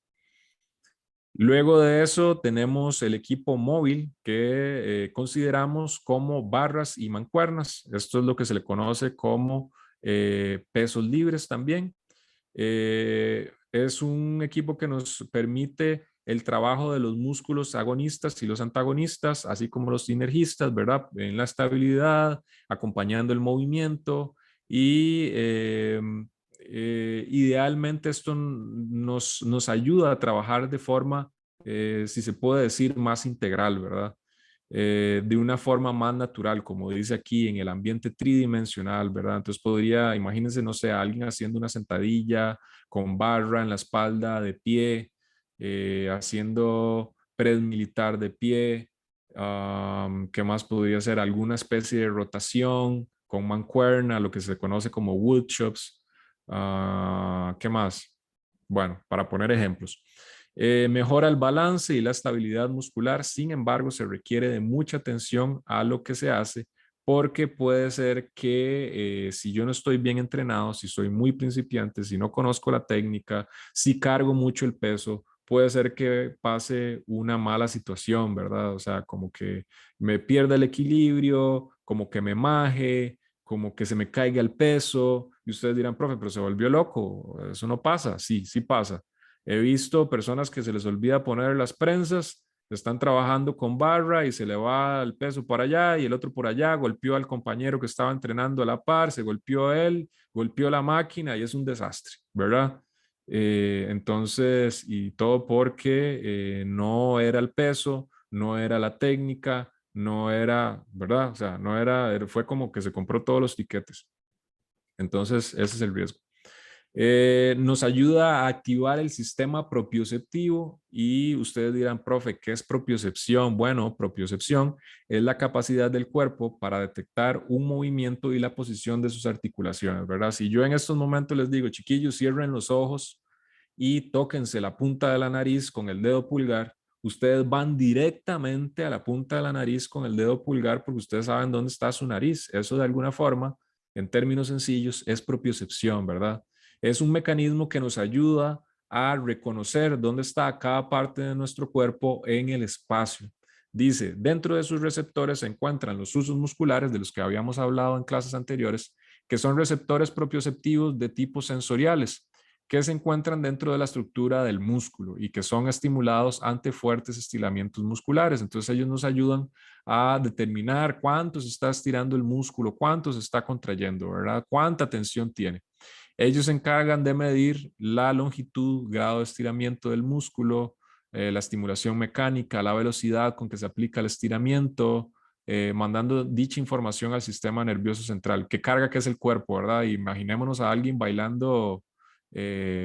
A: Luego de eso tenemos el equipo móvil que consideramos como barras y mancuernas. Esto es lo que se le conoce como pesos libres también. Es un equipo que nos permite el trabajo de los músculos agonistas y los antagonistas, así como los sinergistas, ¿verdad? En la estabilidad, acompañando el movimiento y idealmente esto nos ayuda a trabajar de forma, si se puede decir, más integral, ¿verdad? De una forma más natural, como dice aquí, en el ambiente tridimensional, ¿verdad? Entonces podría, imagínense, no sé, alguien haciendo una sentadilla con barra en la espalda, de pie, haciendo press militar de pie. ¿Qué más podría ser? Alguna especie de rotación con mancuerna, lo que se conoce como wood chops. ¿Qué más? Bueno, para poner ejemplos. Mejora el balance y la estabilidad muscular, sin embargo, se requiere de mucha atención a lo que se hace, porque puede ser que si yo no estoy bien entrenado, si soy muy principiante, si no conozco la técnica, si cargo mucho el peso, puede ser que pase una mala situación, ¿verdad? O sea, como que me pierda el equilibrio, como que me maje, como que se me caiga el peso, y ustedes dirán, profe, pero se volvió loco, eso no pasa. Sí, sí pasa. He visto personas que se les olvida poner las prensas, están trabajando con barra y se le va el peso por allá y el otro por allá, golpeó al compañero que estaba entrenando a la par, se golpeó él, golpeó la máquina y es un desastre, ¿verdad? Entonces, y todo porque no era el peso, no era la técnica, no era, ¿verdad? O sea, no era, fue como que se compró todos los tiquetes. Entonces, ese es el riesgo. Nos ayuda a activar el sistema propioceptivo y ustedes dirán, profe, ¿qué es propiocepción? Bueno, propiocepción es la capacidad del cuerpo para detectar un movimiento y la posición de sus articulaciones, ¿verdad? Si yo en estos momentos les digo, chiquillos, cierren los ojos y tóquense la punta de la nariz con el dedo pulgar, ustedes van directamente a la punta de la nariz con el dedo pulgar porque ustedes saben dónde está su nariz. Eso de alguna forma, en términos sencillos, es propiocepción, ¿verdad? Es un mecanismo que nos ayuda a reconocer dónde está cada parte de nuestro cuerpo en el espacio. Dice, dentro de sus receptores se encuentran los usos musculares de los que habíamos hablado en clases anteriores, que son receptores propioceptivos de tipo sensoriales. que se encuentran dentro de la estructura del músculo y que son estimulados ante fuertes estiramientos musculares. Entonces ellos nos ayudan a determinar cuánto se está estirando el músculo, cuánto se está contrayendo, ¿verdad? Cuánta tensión tiene. Ellos se encargan de medir la longitud, grado de estiramiento del músculo, la estimulación mecánica, la velocidad con que se aplica el estiramiento, mandando dicha información al sistema nervioso central. ¿Qué carga que es el cuerpo, verdad? Imaginémonos a alguien bailando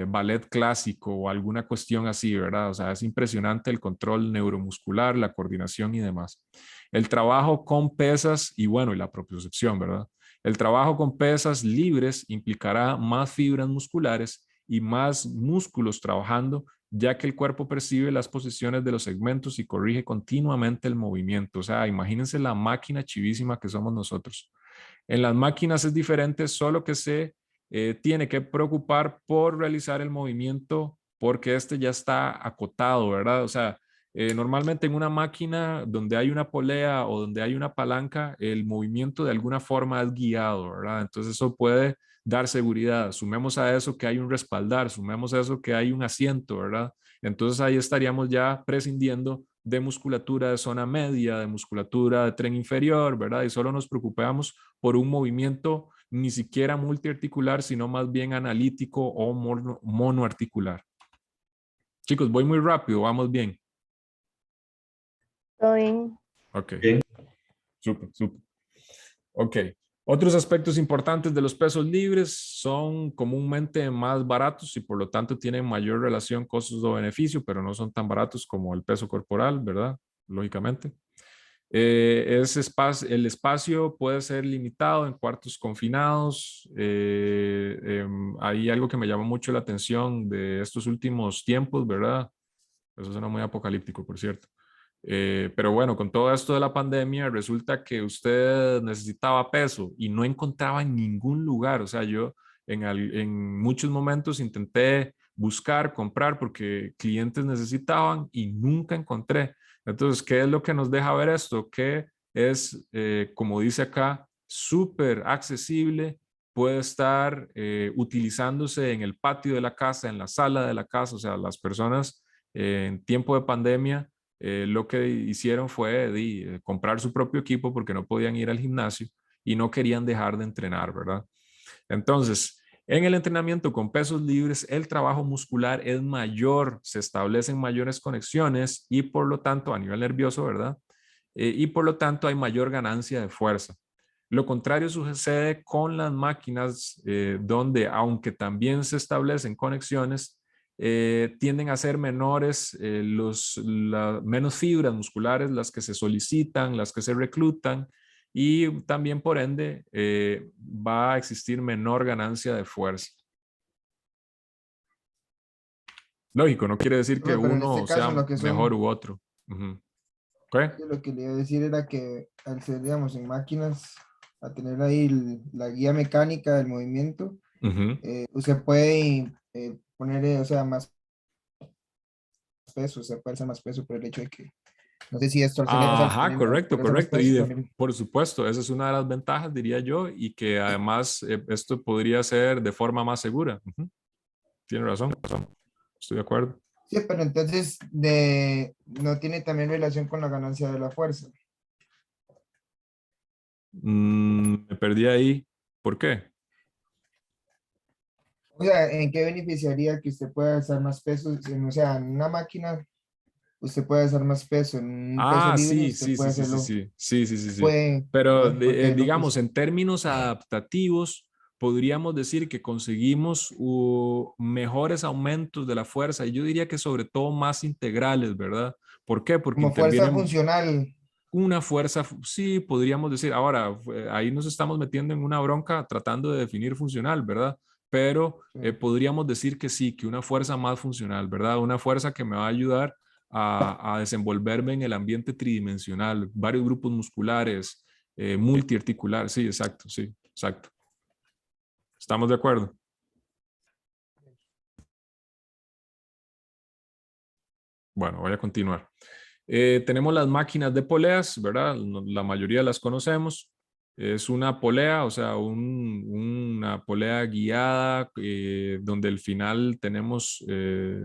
A: ballet clásico o alguna cuestión así, ¿verdad? O sea, es impresionante el control neuromuscular, la coordinación y demás. El trabajo con pesas y bueno, y la propiocepción, ¿verdad? El trabajo con pesas libres implicará más fibras musculares y más músculos trabajando, ya que el cuerpo percibe las posiciones de los segmentos y corrige continuamente el movimiento. O sea, imagínense la máquina chivísima que somos nosotros. En las máquinas es diferente, solo que se tiene que preocupar por realizar el movimiento porque este ya está acotado, ¿verdad? O sea, normalmente en una máquina donde hay una polea o donde hay una palanca, el movimiento de alguna forma es guiado, ¿verdad? Entonces eso puede dar seguridad. Sumemos a eso que hay un respaldar, sumemos a eso que hay un asiento, ¿verdad? Entonces ahí estaríamos ya prescindiendo de musculatura de zona media, de musculatura de tren inferior, ¿verdad? Y solo nos preocupamos por un movimiento ni siquiera multiarticular, sino más bien analítico o monoarticular. Chicos, voy muy rápido, vamos bien.
E: Todo bien.
A: Ok.
B: Bien.
A: Súper, súper. Ok. Otros aspectos importantes de los pesos libres son comúnmente más baratos y por lo tanto tienen mayor relación costo-beneficio, pero no son tan baratos como el peso corporal, ¿verdad? Lógicamente. El espacio puede ser limitado en cuartos confinados. Hay algo que me llama mucho la atención de estos últimos tiempos, ¿verdad? Eso suena muy apocalíptico, por cierto. Pero bueno, con todo esto de la pandemia, resulta que usted necesitaba peso y no encontraba en ningún lugar. O sea, yo en muchos momentos intenté buscar, comprar, porque clientes necesitaban y nunca encontré. Entonces, ¿qué es lo que nos deja ver esto? Que es, como dice acá, súper accesible, puede estar utilizándose en el patio de la casa, en la sala de la casa. O sea, las personas en tiempo de pandemia lo que hicieron fue comprar su propio equipo porque no podían ir al gimnasio y no querían dejar de entrenar, ¿verdad? Entonces, en el entrenamiento con pesos libres, el trabajo muscular es mayor, se establecen mayores conexiones y por lo tanto, a nivel nervioso, ¿verdad? Y por lo tanto hay mayor ganancia de fuerza. Lo contrario sucede con las máquinas donde, aunque también se establecen conexiones, tienden a ser menores, menos fibras musculares, las que se solicitan, las que se reclutan, y también por ende va a existir menor ganancia de fuerza. Lógico, no quiere decir que
F: Pero en
A: uno
F: este caso,
A: sea
F: lo que
A: mejor
F: son,
A: u otro. ¿Qué?
F: yo lo que le iba a decir era que al ser, digamos, en máquinas, a tener ahí la guía mecánica del movimiento, usted puede poner, o sea, más peso, se puede hacer más peso por el hecho de que, no sé si esto al o sea,
A: Ajá, correcto,
F: por hacer más
A: correcto.
F: peso
A: Y
F: también.
A: por supuesto, esa es una de las ventajas, diría yo, y que además esto podría ser de forma más segura. Tiene razón, estoy de acuerdo.
F: Sí, pero entonces no tiene también relación con la ganancia de la fuerza.
A: Me perdí ahí. ¿Por qué?
F: O sea, ¿en qué beneficiaría que usted pueda hacer más peso? O sea, en una máquina usted puede hacer más peso, en un peso
A: Ah,
F: libre
A: sí,
F: usted
A: sí,
F: puede
A: sí, sí, sí,
F: hacerlo,
A: sí, sí, sí, sí, sí.
F: puede,
A: Pero
F: porque lo
A: digamos,
F: pues,
A: en términos adaptativos, podríamos decir que conseguimos mejores aumentos de la fuerza y yo diría que sobre todo más integrales, ¿verdad? ¿Por qué? Porque
F: como fuerza
A: intervienen
F: funcional.
A: una fuerza, sí, podríamos decir. Ahora, ahí nos estamos metiendo en una bronca tratando de definir funcional, ¿verdad? Pero
F: Sí.
A: podríamos decir que sí, que una fuerza más funcional, ¿verdad? Una fuerza que me va a ayudar a desenvolverme en el ambiente tridimensional, varios grupos musculares, multiarticular, sí, exacto, sí, exacto. ¿Estamos de acuerdo? Bueno, voy a continuar. Tenemos las máquinas de poleas, ¿verdad? La mayoría las conocemos. Es una polea, o sea, una polea guiada donde al final tenemos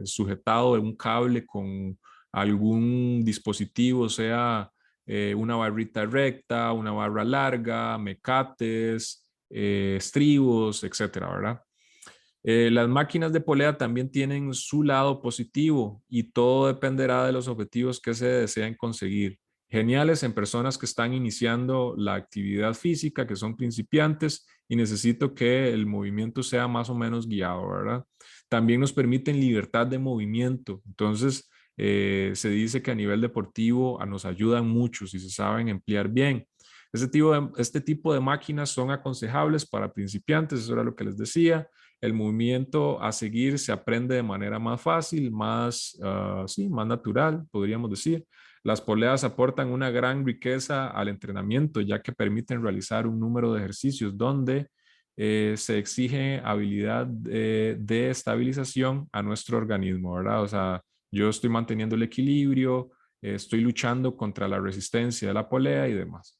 A: sujetado un cable con algún dispositivo, sea una barrita recta, una barra larga, mecates, estribos, etcétera, ¿verdad? Las máquinas de polea también tienen su lado positivo y todo dependerá de los objetivos que se deseen conseguir. Geniales en personas que están iniciando la actividad física, que son principiantes y necesito que el movimiento sea más o menos guiado, ¿verdad? También nos permiten libertad de movimiento. Entonces, se dice que a nivel deportivo nos ayudan mucho si se saben emplear bien. Este tipo de máquinas son aconsejables para principiantes, eso era lo que les decía. El movimiento a seguir se aprende de manera más fácil, sí, más natural, podríamos decir. Las poleas aportan una gran riqueza al entrenamiento, ya que permiten realizar un número de ejercicios donde se exige habilidad de estabilización a nuestro organismo, ¿verdad? O sea, yo estoy manteniendo el equilibrio, estoy luchando contra la resistencia de la polea y demás.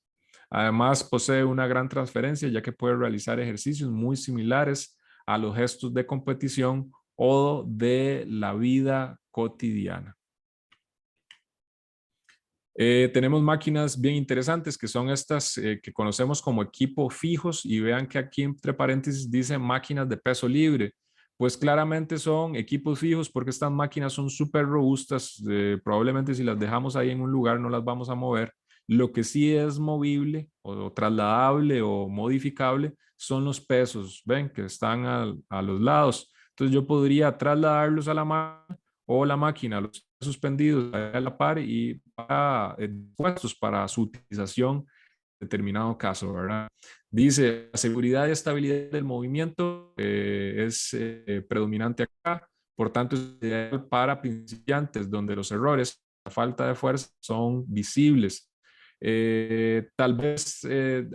A: Además, posee una gran transferencia, ya que puede realizar ejercicios muy similares a los gestos de competición o de la vida cotidiana. Tenemos máquinas bien interesantes que son estas que conocemos como equipo fijos y vean que aquí entre paréntesis dice máquinas de peso libre. Pues claramente son equipos fijos porque estas máquinas son súper robustas. Probablemente si las dejamos ahí en un lugar no las vamos a mover. Lo que sí es movible o trasladable o modificable son los pesos, ven, que están a los lados. Entonces yo podría trasladarlos a la máquina o la máquina los suspendidos a la par y para puestos para su utilización en determinado caso, ¿verdad? Dice, la seguridad y estabilidad del movimiento es predominante acá, por tanto es ideal para principiantes donde los errores, la falta de fuerza son visibles. Tal vez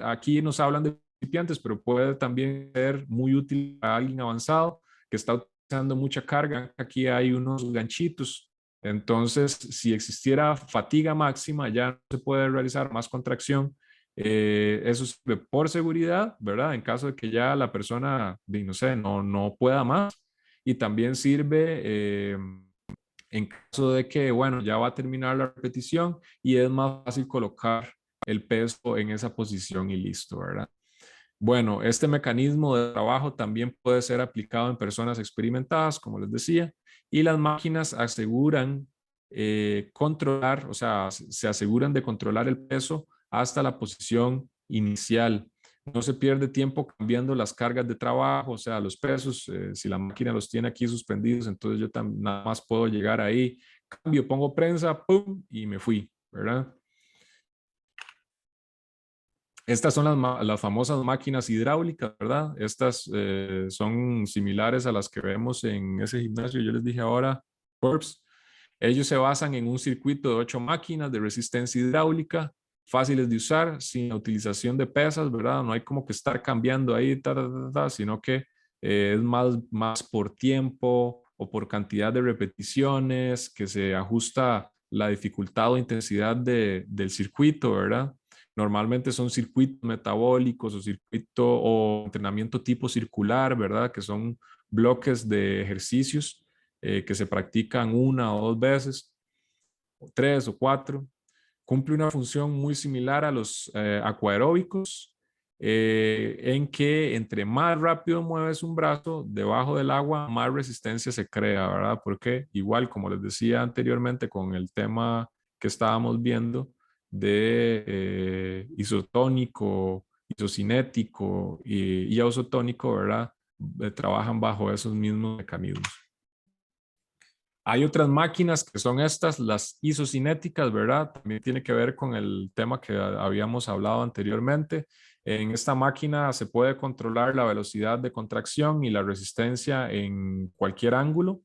A: aquí nos hablan de principiantes, pero puede también ser muy útil para alguien avanzado que está utilizando mucha carga. Aquí hay unos ganchitos. Entonces, si existiera fatiga máxima, ya no se puede realizar más contracción. Eso sirve por seguridad, ¿verdad? En caso de que ya la persona, no sé, no pueda más. Y también sirve en caso de que, bueno, ya va a terminar la repetición y es más fácil colocar el peso en esa posición y listo, ¿verdad? Bueno, este mecanismo de trabajo también puede ser aplicado en personas experimentadas, como les decía, y las máquinas aseguran controlar, o sea, se aseguran de controlar el peso hasta la posición inicial. No se pierde tiempo cambiando las cargas de trabajo, o sea, los pesos. Si la máquina los tiene aquí suspendidos, entonces yo nada más puedo llegar ahí, cambio, pongo prensa, pum, y me fui, ¿verdad? Estas son las famosas máquinas hidráulicas, ¿verdad? Estas son similares a las que vemos en ese gimnasio. Yo les dije ahora, Forbes. Ellos se basan en un circuito de 8 máquinas de resistencia hidráulica, fáciles de usar, sin la utilización de pesas, ¿verdad? No hay como que estar cambiando ahí, sino que es más por tiempo o por cantidad de repeticiones, que se ajusta la dificultad o intensidad del circuito, ¿verdad? Normalmente son circuitos metabólicos o circuito o entrenamiento tipo circular, ¿verdad? Que son bloques de ejercicios que se practican 1 o 2 veces, o 3 o 4. Cumple una función muy similar a los acuaeróbicos, en que entre más rápido mueves un brazo debajo del agua, más resistencia se crea, ¿verdad? Porque igual, como les decía anteriormente con el tema que estábamos viendo de isotónico, isocinético y ausotónico, ¿verdad? Trabajan bajo esos mismos mecanismos. Hay otras máquinas que son estas, las isocinéticas, ¿verdad? También tiene que ver con el tema que habíamos hablado anteriormente. En esta máquina se puede controlar la velocidad de contracción y la resistencia en cualquier ángulo.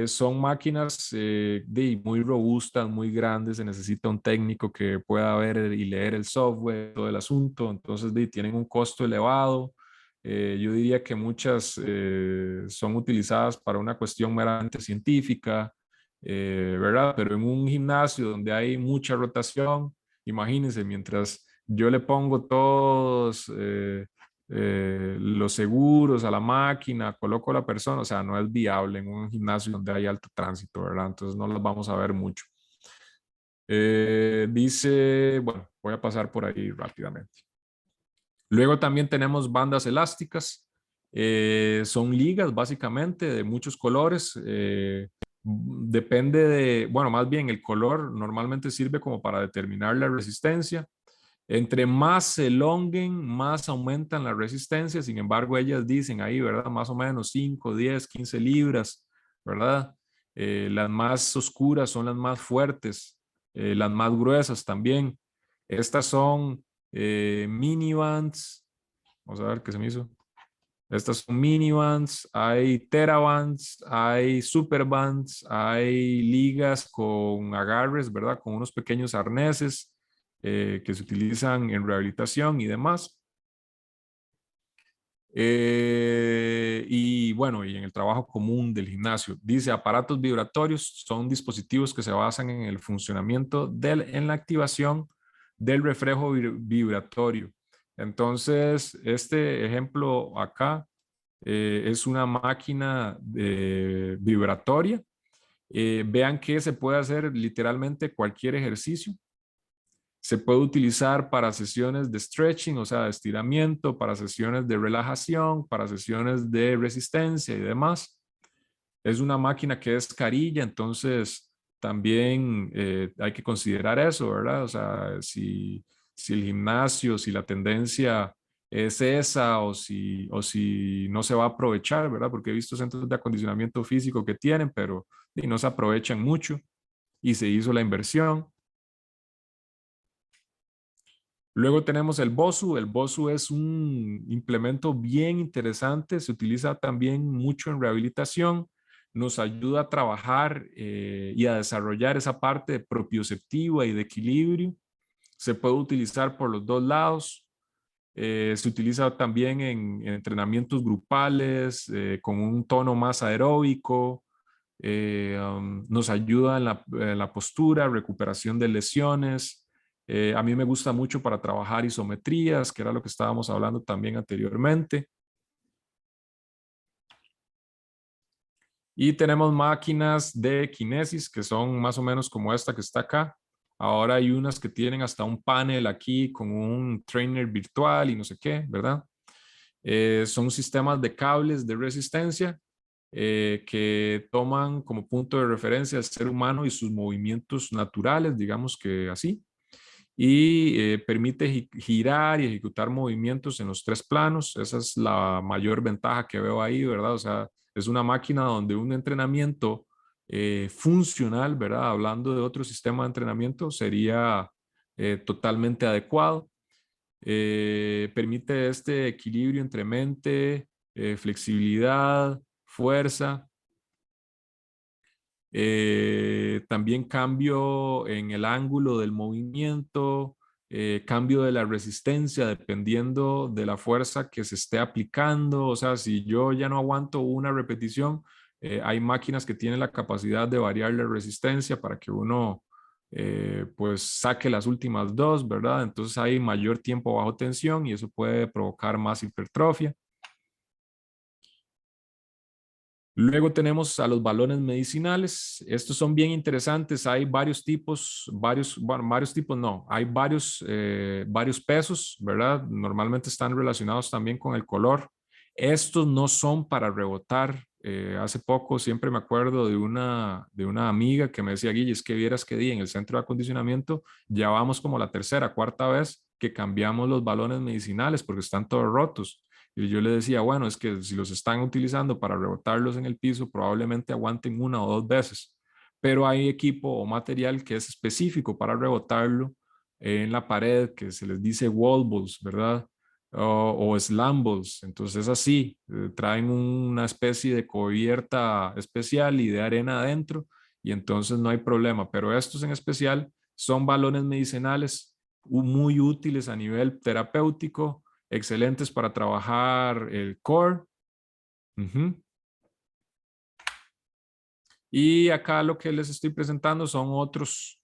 A: Son máquinas muy robustas, muy grandes. Se necesita un técnico que pueda ver y leer el software, todo el asunto. Entonces tienen un costo elevado. Yo diría que muchas son utilizadas para una cuestión meramente científica, ¿verdad? Pero en un gimnasio donde hay mucha rotación, imagínense, mientras yo le pongo todos los seguros a la máquina, coloco a la persona, o sea, no es viable en un gimnasio donde hay alto tránsito, ¿verdad? Entonces no los vamos a ver mucho. Dice, bueno, voy a pasar por ahí rápidamente. Luego también tenemos bandas elásticas. Son ligas básicamente de muchos colores. Depende de, bueno, más bien el color normalmente sirve como para determinar la resistencia. Entre más se elonguen, más aumentan la resistencia. Sin embargo, ellas dicen ahí, ¿verdad? Más o menos 5, 10, 15 libras, ¿verdad? Las más oscuras son las más fuertes, las más gruesas también. Estas son mini bands. Vamos a ver qué se me hizo. Estas son mini bands, hay terabands, hay superbands, hay ligas con agarres, ¿verdad? Con unos pequeños arneses que se utilizan en rehabilitación y demás. Y bueno, y en el trabajo común del gimnasio. Dice, aparatos vibratorios son dispositivos que se basan en el funcionamiento en la activación del reflejo vibratorio. Entonces, este ejemplo acá es una máquina vibratoria. Vean que se puede hacer literalmente cualquier ejercicio. Se puede utilizar para sesiones de stretching, o sea, de estiramiento, para sesiones de relajación, para sesiones de resistencia y demás. Es una máquina que es carilla, entonces también hay que considerar eso, ¿verdad? O sea, si el gimnasio, si la tendencia es esa o si no se va a aprovechar, ¿verdad? Porque he visto centros de acondicionamiento físico que tienen, pero no se aprovechan mucho y se hizo la inversión. Luego tenemos el BOSU. El BOSU es un implemento bien interesante. Se utiliza también mucho en rehabilitación. Nos ayuda a trabajar y a desarrollar esa parte propioceptiva y de equilibrio. Se puede utilizar por los dos lados. Se utiliza también en entrenamientos grupales con un tono más aeróbico. Nos ayuda en la postura, recuperación de lesiones. A mí me gusta mucho para trabajar isometrías, que era lo que estábamos hablando también anteriormente. Y tenemos máquinas de kinesis que son más o menos como esta que está acá. Ahora hay unas que tienen hasta un panel aquí con un trainer virtual y no sé qué, ¿verdad? Son sistemas de cables de resistencia que toman como punto de referencia al ser humano y sus movimientos naturales, digamos que así, y permite girar y ejecutar movimientos en los tres planos. Esa es la mayor ventaja que veo ahí, ¿verdad? O sea, es una máquina donde un entrenamiento funcional, ¿verdad? Hablando de otro sistema de entrenamiento, sería totalmente adecuado. Permite este equilibrio entre mente, flexibilidad, fuerza. También cambio en el ángulo del movimiento, cambio de la resistencia dependiendo de la fuerza que se esté aplicando. O sea, si yo ya no aguanto una repetición, hay máquinas que tienen la capacidad de variar la resistencia para que uno pues saque las últimas dos, ¿verdad? Entonces hay mayor tiempo bajo tensión y eso puede provocar más hipertrofia. Luego tenemos a los balones medicinales. Estos son bien interesantes. Hay varios tipos, varios tipos no, hay varios pesos, ¿verdad? Normalmente están relacionados también con el color. Estos no son para rebotar. Hace poco siempre me acuerdo de una amiga que me decía, Guille, es que vieras que di en el centro de acondicionamiento, ya vamos como la tercera, cuarta vez que cambiamos los balones medicinales porque están todos rotos. Y yo le decía, bueno, es que si los están utilizando para rebotarlos en el piso, probablemente aguanten una o dos veces, pero hay equipo o material que es específico para rebotarlo en la pared, que se les dice wall balls, ¿verdad? O slam balls. Entonces así, traen una especie de cubierta especial y de arena adentro, y entonces no hay problema. Pero estos en especial son balones medicinales muy útiles a nivel terapéutico, excelentes para trabajar el core. Y acá lo que les estoy presentando son otros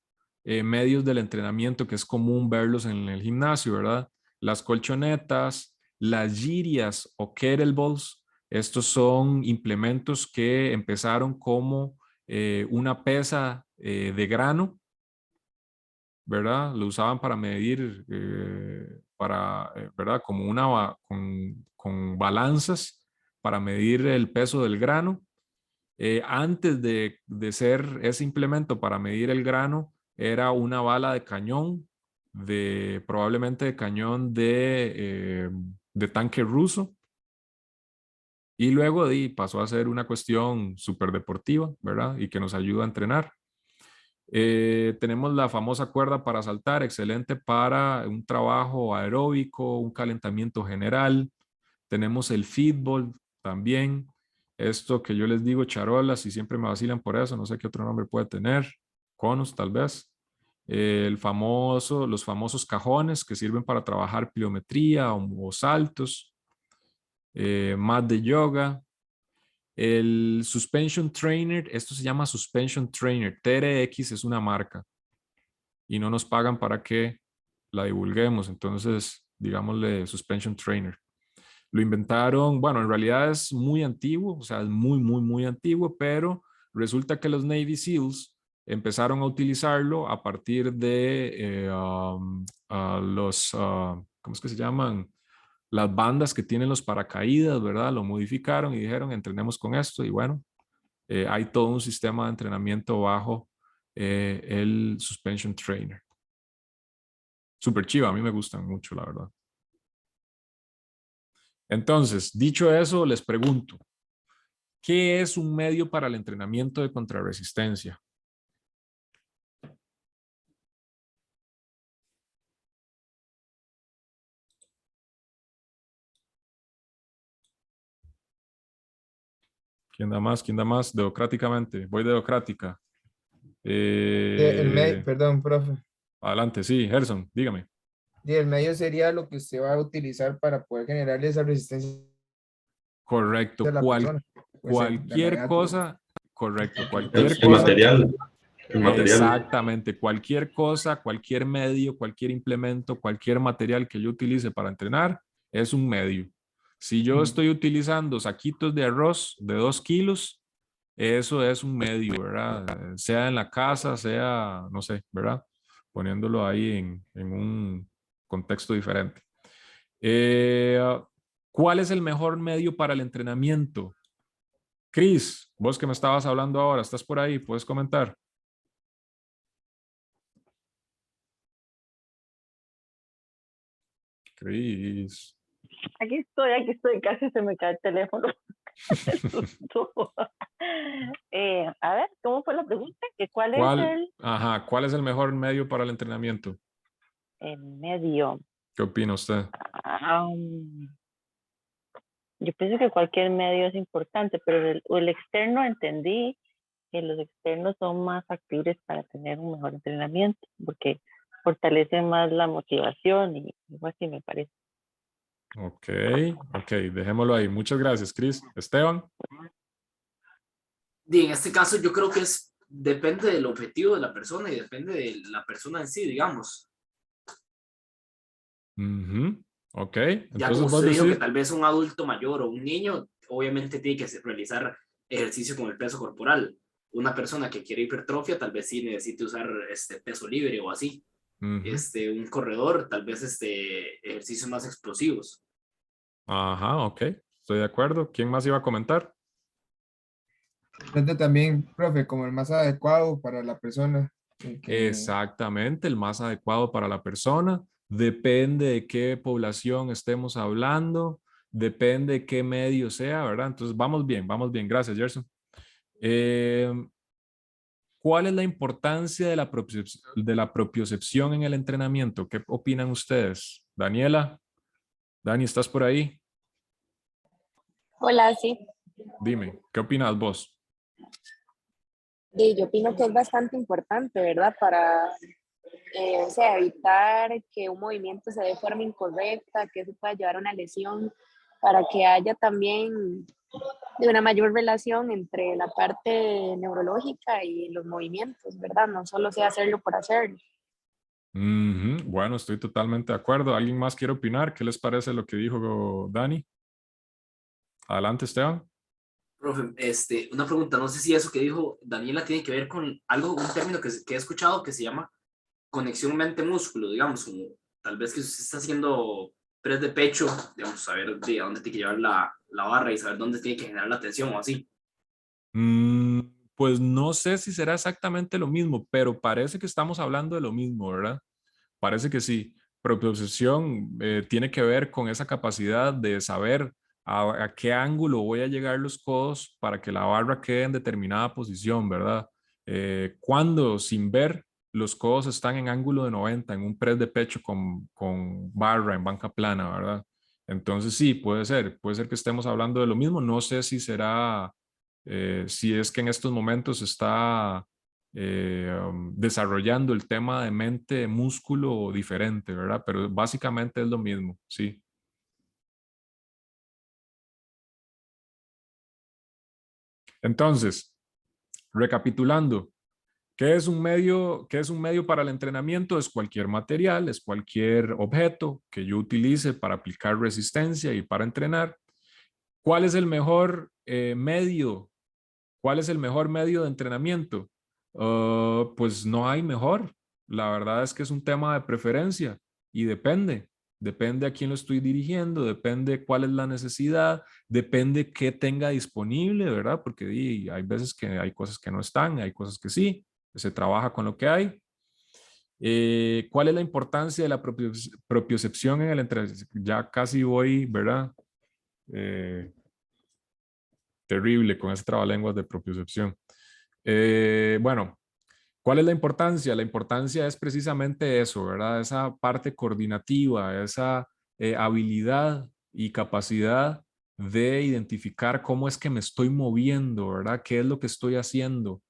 A: medios del entrenamiento que es común verlos en el gimnasio, ¿verdad? Las colchonetas, las girias o kettlebells. Estos son implementos que empezaron como una pesa de grano, ¿verdad? Lo usaban para medir, ¿verdad? Como con balanzas para medir el peso del grano. Antes de ser ese implemento para medir el grano, era una bala de cañón, probablemente de cañón de tanque ruso. Y luego pasó a ser una cuestión súper deportiva, ¿verdad? Y que nos ayuda a entrenar. Tenemos la famosa cuerda para saltar, excelente para un trabajo aeróbico, un calentamiento general. Tenemos el fitball también. Esto que yo les digo, charolas, y siempre me vacilan por eso, no sé qué otro nombre puede tener. Conos, tal vez. Los famosos cajones que sirven para trabajar pliometría o saltos. Mat de yoga. El Suspension Trainer, esto se llama Suspension Trainer. TRX es una marca y no nos pagan para que la divulguemos. Entonces, digámosle Suspension Trainer. Lo inventaron, bueno, en realidad es muy antiguo, o sea, es muy, muy, muy antiguo, pero resulta que los Navy SEALs empezaron a utilizarlo a partir de ¿cómo es que se llaman? Las bandas que tienen los paracaídas, ¿verdad? Lo modificaron y dijeron, entrenemos con esto y bueno, hay todo un sistema de entrenamiento bajo el Suspension Trainer. Súper chiva, a mí me gustan mucho, la verdad. Entonces, dicho eso, les pregunto, ¿qué es un medio para el entrenamiento de contrarresistencia? ¿Quién da más? ¿Quién da más? Democráticamente. Voy democrática.
F: Perdón, profe.
A: Adelante, sí, Gerson, dígame.
F: Y el medio sería lo que usted va a utilizar para poder generar esa resistencia
A: Correcto.
F: a la persona.
A: Cualquier cosa, correcto.
B: El
A: Cualquier cosa.
B: material. El material.
A: Exactamente. Cualquier cosa, cualquier medio, cualquier implemento, cualquier material que yo utilice para entrenar es un medio. Si yo estoy utilizando saquitos de arroz de 2 kilos, eso es un medio, ¿verdad? Sea en la casa, sea, no sé, ¿verdad? Poniéndolo ahí en un contexto diferente. ¿Cuál es el mejor medio para el entrenamiento? Cris, vos que me estabas hablando ahora, ¿estás por ahí? ¿Puedes comentar? Cris.
H: Aquí estoy, casi se me cae el teléfono. A ver, ¿cómo fue la pregunta? ¿Cuál
A: es el mejor medio para el entrenamiento?
H: El medio.
A: ¿Qué opina usted?
H: Yo pienso que cualquier medio es importante, pero el externo entendí que los externos son más factibles para tener un mejor entrenamiento, porque fortalecen más la motivación y algo así me parece.
A: Ok, dejémoslo ahí. Muchas gracias, Cris. Esteban.
D: Y en este caso yo creo que depende del objetivo de la persona y depende de la persona en sí, digamos.
A: Ok.
D: Ya como usted dijo que tal vez un adulto mayor o un niño, obviamente tiene que realizar ejercicio con el peso corporal. Una persona que quiere hipertrofia tal vez sí necesite usar peso libre o así. Un corredor, tal vez ejercicios más explosivos.
A: Ajá, ok. Estoy de acuerdo. ¿Quién más iba a comentar?
F: También, profe, como el más adecuado para la persona.
A: Exactamente, el más adecuado para la persona. Depende de qué población estemos hablando, depende de qué medio sea, ¿verdad? Entonces, vamos bien. Gracias, Gerson. ¿Cuál es la importancia de la propiocepción en el entrenamiento? ¿Qué opinan ustedes? Daniela, Dani, ¿estás por ahí?
E: Hola, sí.
A: Dime, ¿qué opinas vos?
E: Y yo opino que es bastante importante, ¿verdad? Para, o sea, evitar que un movimiento se dé de forma incorrecta, que eso pueda llevar a una lesión, para que haya también de una mayor relación entre la parte neurológica y los movimientos, ¿verdad? No solo sea hacerlo por hacerlo.
A: Bueno, estoy totalmente de acuerdo. ¿Alguien más quiere opinar? ¿Qué les parece lo que dijo Dani? Adelante, Esteban.
D: Profe, una pregunta, no sé si eso que dijo Daniela tiene que ver con algo, un término que he escuchado que se llama conexión mente-músculo, digamos, como tal vez que usted está haciendo press de pecho, digamos, saber de dónde tiene que llevar la barra y saber dónde tiene que generar la tensión o así.
A: Pues no sé si será exactamente lo mismo, pero parece que estamos hablando de lo mismo, ¿verdad? Parece que sí. Propiocepción tiene que ver con esa capacidad de saber a qué ángulo voy a llegar los codos para que la barra quede en determinada posición, ¿verdad? Cuando sin ver los codos están en ángulo de 90 en un press de pecho con barra en banca plana, ¿verdad? Entonces sí, puede ser que estemos hablando de lo mismo. No sé si será, si es que en estos momentos está desarrollando el tema de mente, músculo diferente, ¿verdad? Pero básicamente es lo mismo, sí. Entonces, recapitulando, qué es un medio para el entrenamiento? Es cualquier material, es cualquier objeto que yo utilice para aplicar resistencia y para entrenar. ¿Cuál es el mejor medio? ¿Cuál es el mejor medio de entrenamiento? Pues no hay mejor. La verdad es que es un tema de preferencia y depende. Depende a quién lo estoy dirigiendo, depende cuál es la necesidad, depende qué tenga disponible, ¿verdad? Porque hay veces que hay cosas que no están, hay cosas que sí, se trabaja con lo que hay. ¿Cuál es la importancia de la propiocepción en el entrenamiento? Ya casi voy, ¿verdad? Terrible con ese trabalenguas de propiocepción. Bueno, ¿cuál es la importancia? La importancia es precisamente eso, ¿verdad? Esa parte coordinativa, esa habilidad y capacidad de identificar cómo es que me estoy moviendo, ¿verdad? ¿Qué es lo que estoy haciendo?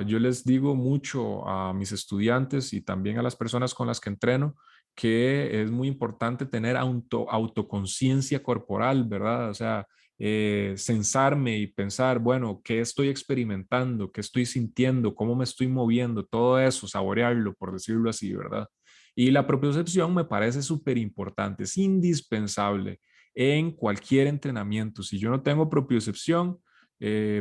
A: Yo les digo mucho a mis estudiantes y también a las personas con las que entreno que es muy importante tener autoconciencia corporal, ¿verdad? O sea, censarme y pensar, bueno, ¿qué estoy experimentando? ¿Qué estoy sintiendo? ¿Cómo me estoy moviendo? Todo eso, saborearlo, por decirlo así, ¿verdad? Y la propiocepción me parece súper importante, es indispensable en cualquier entrenamiento. Si yo no tengo propiocepción,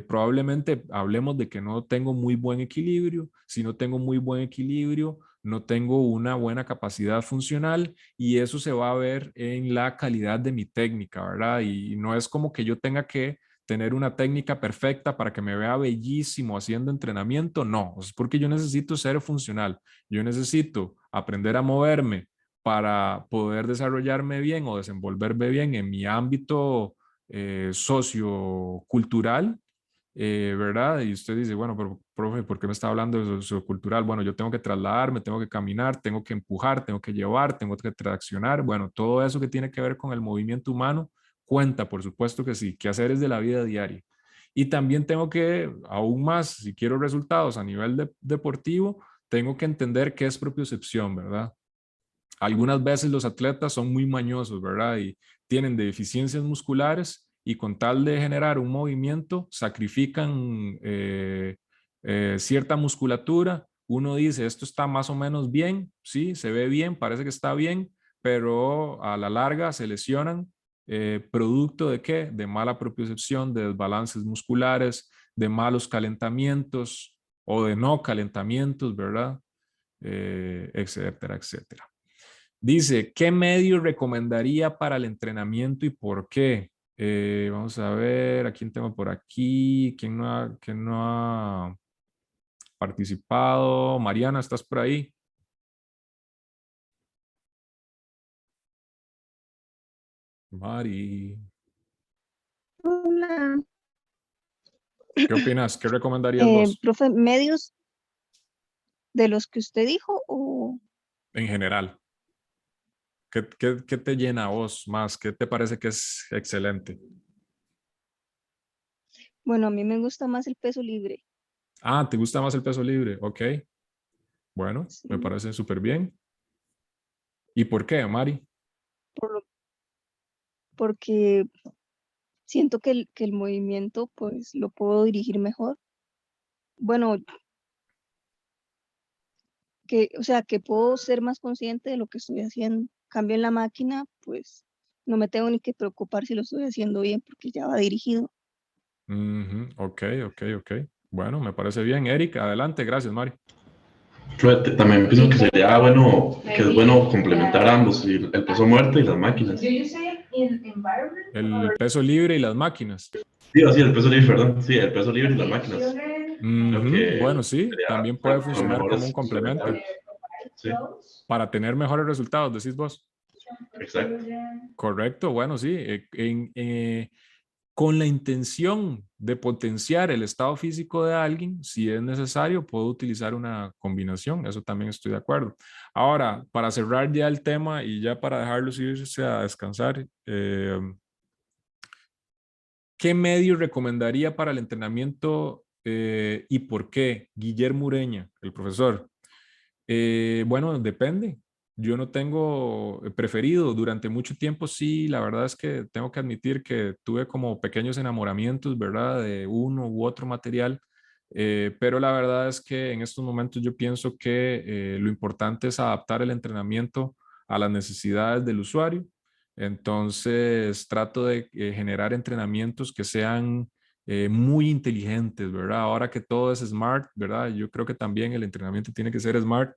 A: probablemente hablemos de que no tengo muy buen equilibrio. Si no tengo muy buen equilibrio, no tengo una buena capacidad funcional y eso se va a ver en la calidad de mi técnica, ¿verdad? Y no es como que yo tenga que tener una técnica perfecta para que me vea bellísimo haciendo entrenamiento, no, es porque yo necesito ser funcional, yo necesito aprender a moverme para poder desarrollarme bien o desenvolverme bien en mi ámbito sociocultural, ¿verdad? Y usted dice, bueno, pero profe, ¿por qué me está hablando de sociocultural? Bueno, yo tengo que trasladarme, tengo que caminar, tengo que empujar, tengo que llevar, tengo que traccionar. Bueno, todo eso que tiene que ver con el movimiento humano cuenta, por supuesto que sí, que hacer es de la vida diaria. Y también tengo que, aún más, si quiero resultados a nivel deportivo, tengo que entender qué es propiocepción, ¿verdad? Algunas veces los atletas son muy mañosos, ¿verdad? Y tienen deficiencias musculares y con tal de generar un movimiento, sacrifican cierta musculatura. Uno dice, esto está más o menos bien, sí, se ve bien, parece que está bien, pero a la larga se lesionan. ¿Producto de qué? De mala propiocepción, de desbalances musculares, de malos calentamientos o de no calentamientos, ¿verdad? Etcétera, etcétera. Dice, ¿qué medio recomendaría para el entrenamiento y por qué? Vamos a ver, ¿a quién tengo por aquí? ¿Quién no ha participado? Mariana, ¿estás por ahí? Mari,
I: Hola.
A: ¿qué opinas? ¿Qué recomendarías vos?
I: Profe, medios de los que usted dijo o
A: En general, ¿qué te llena a vos más? ¿Qué te parece que es excelente?
I: bueno, a mí me gusta más el peso libre.
A: ¿Te gusta más el peso libre? Ok, bueno, me
I: Sí,
A: parece súper bien. ¿Y por qué, Mari?
I: por lo- porque siento que el movimiento pues lo puedo dirigir mejor. Bueno, o sea, que puedo ser más consciente de lo que estoy haciendo. Cambio en la máquina, pues no me tengo ni que preocupar si lo estoy haciendo bien porque ya va dirigido.
A: Ok. Bueno, me parece bien. Eric, adelante. Gracias, Mari.
B: También pienso que sería bueno, que es bueno complementar ambos, el peso muerto y las máquinas.
A: El peso libre y las máquinas.
B: Sí, o sí, el peso libre, perdón. Sí, el peso libre y las máquinas. Creo que
A: Bueno, sí,
B: sería
A: también puede
B: los
A: funcionar como un
B: mejores
A: complemento
B: complementarios. Sí,
A: para tener mejores resultados, decís vos.
B: exacto.
A: Correcto, bueno, sí. Con la intención de potenciar el estado físico de alguien, si es necesario, puedo utilizar una combinación. Eso también estoy de acuerdo. Ahora, para cerrar ya el tema y ya para dejarlos irse a descansar, ¿qué medio recomendaría para el entrenamiento y por qué? Guillermo Ureña, el profesor. Bueno, depende. Yo no tengo preferido. Durante mucho tiempo sí, la verdad es que tengo que admitir que tuve como pequeños enamoramientos, ¿verdad? De uno u otro material. Pero la verdad es que en estos momentos yo pienso que lo importante es adaptar el entrenamiento a las necesidades del usuario. Entonces trato de generar entrenamientos que sean muy inteligentes, ¿verdad? Ahora que todo es smart, ¿verdad? Yo creo que también el entrenamiento tiene que ser smart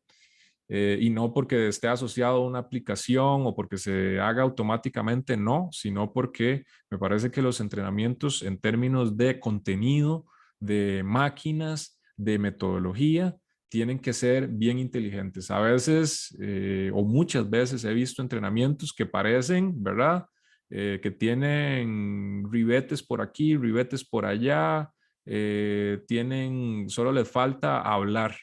A: y no porque esté asociado a una aplicación o porque se haga automáticamente, no, sino porque me parece que los entrenamientos en términos de contenido, de máquinas, de metodología, tienen que ser bien inteligentes. A veces o muchas veces he visto entrenamientos que parecen, ¿verdad? Que tienen ribetes por aquí, ribetes por allá, solo les falta hablar,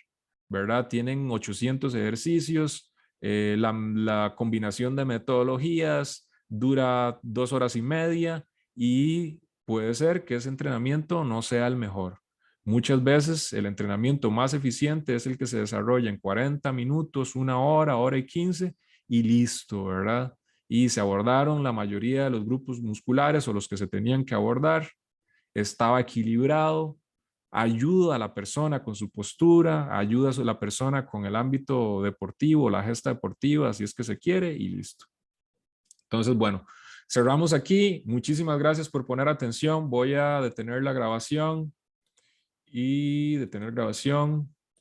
A: ¿verdad? Tienen 800 ejercicios, la combinación de metodologías dura 2 horas y media y puede ser que ese entrenamiento no sea el mejor. Muchas veces el entrenamiento más eficiente es el que se desarrolla en 40 minutos, 1 hora, hora y 15 y listo, ¿verdad? Y se abordaron la mayoría de los grupos musculares o los que se tenían que abordar, estaba equilibrado, ayuda a la persona con su postura, ayuda a la persona con el ámbito deportivo, la gesta deportiva, si es que se quiere, y listo. Entonces, bueno, cerramos aquí. Muchísimas gracias por poner atención. Voy a detener la grabación y detener grabación.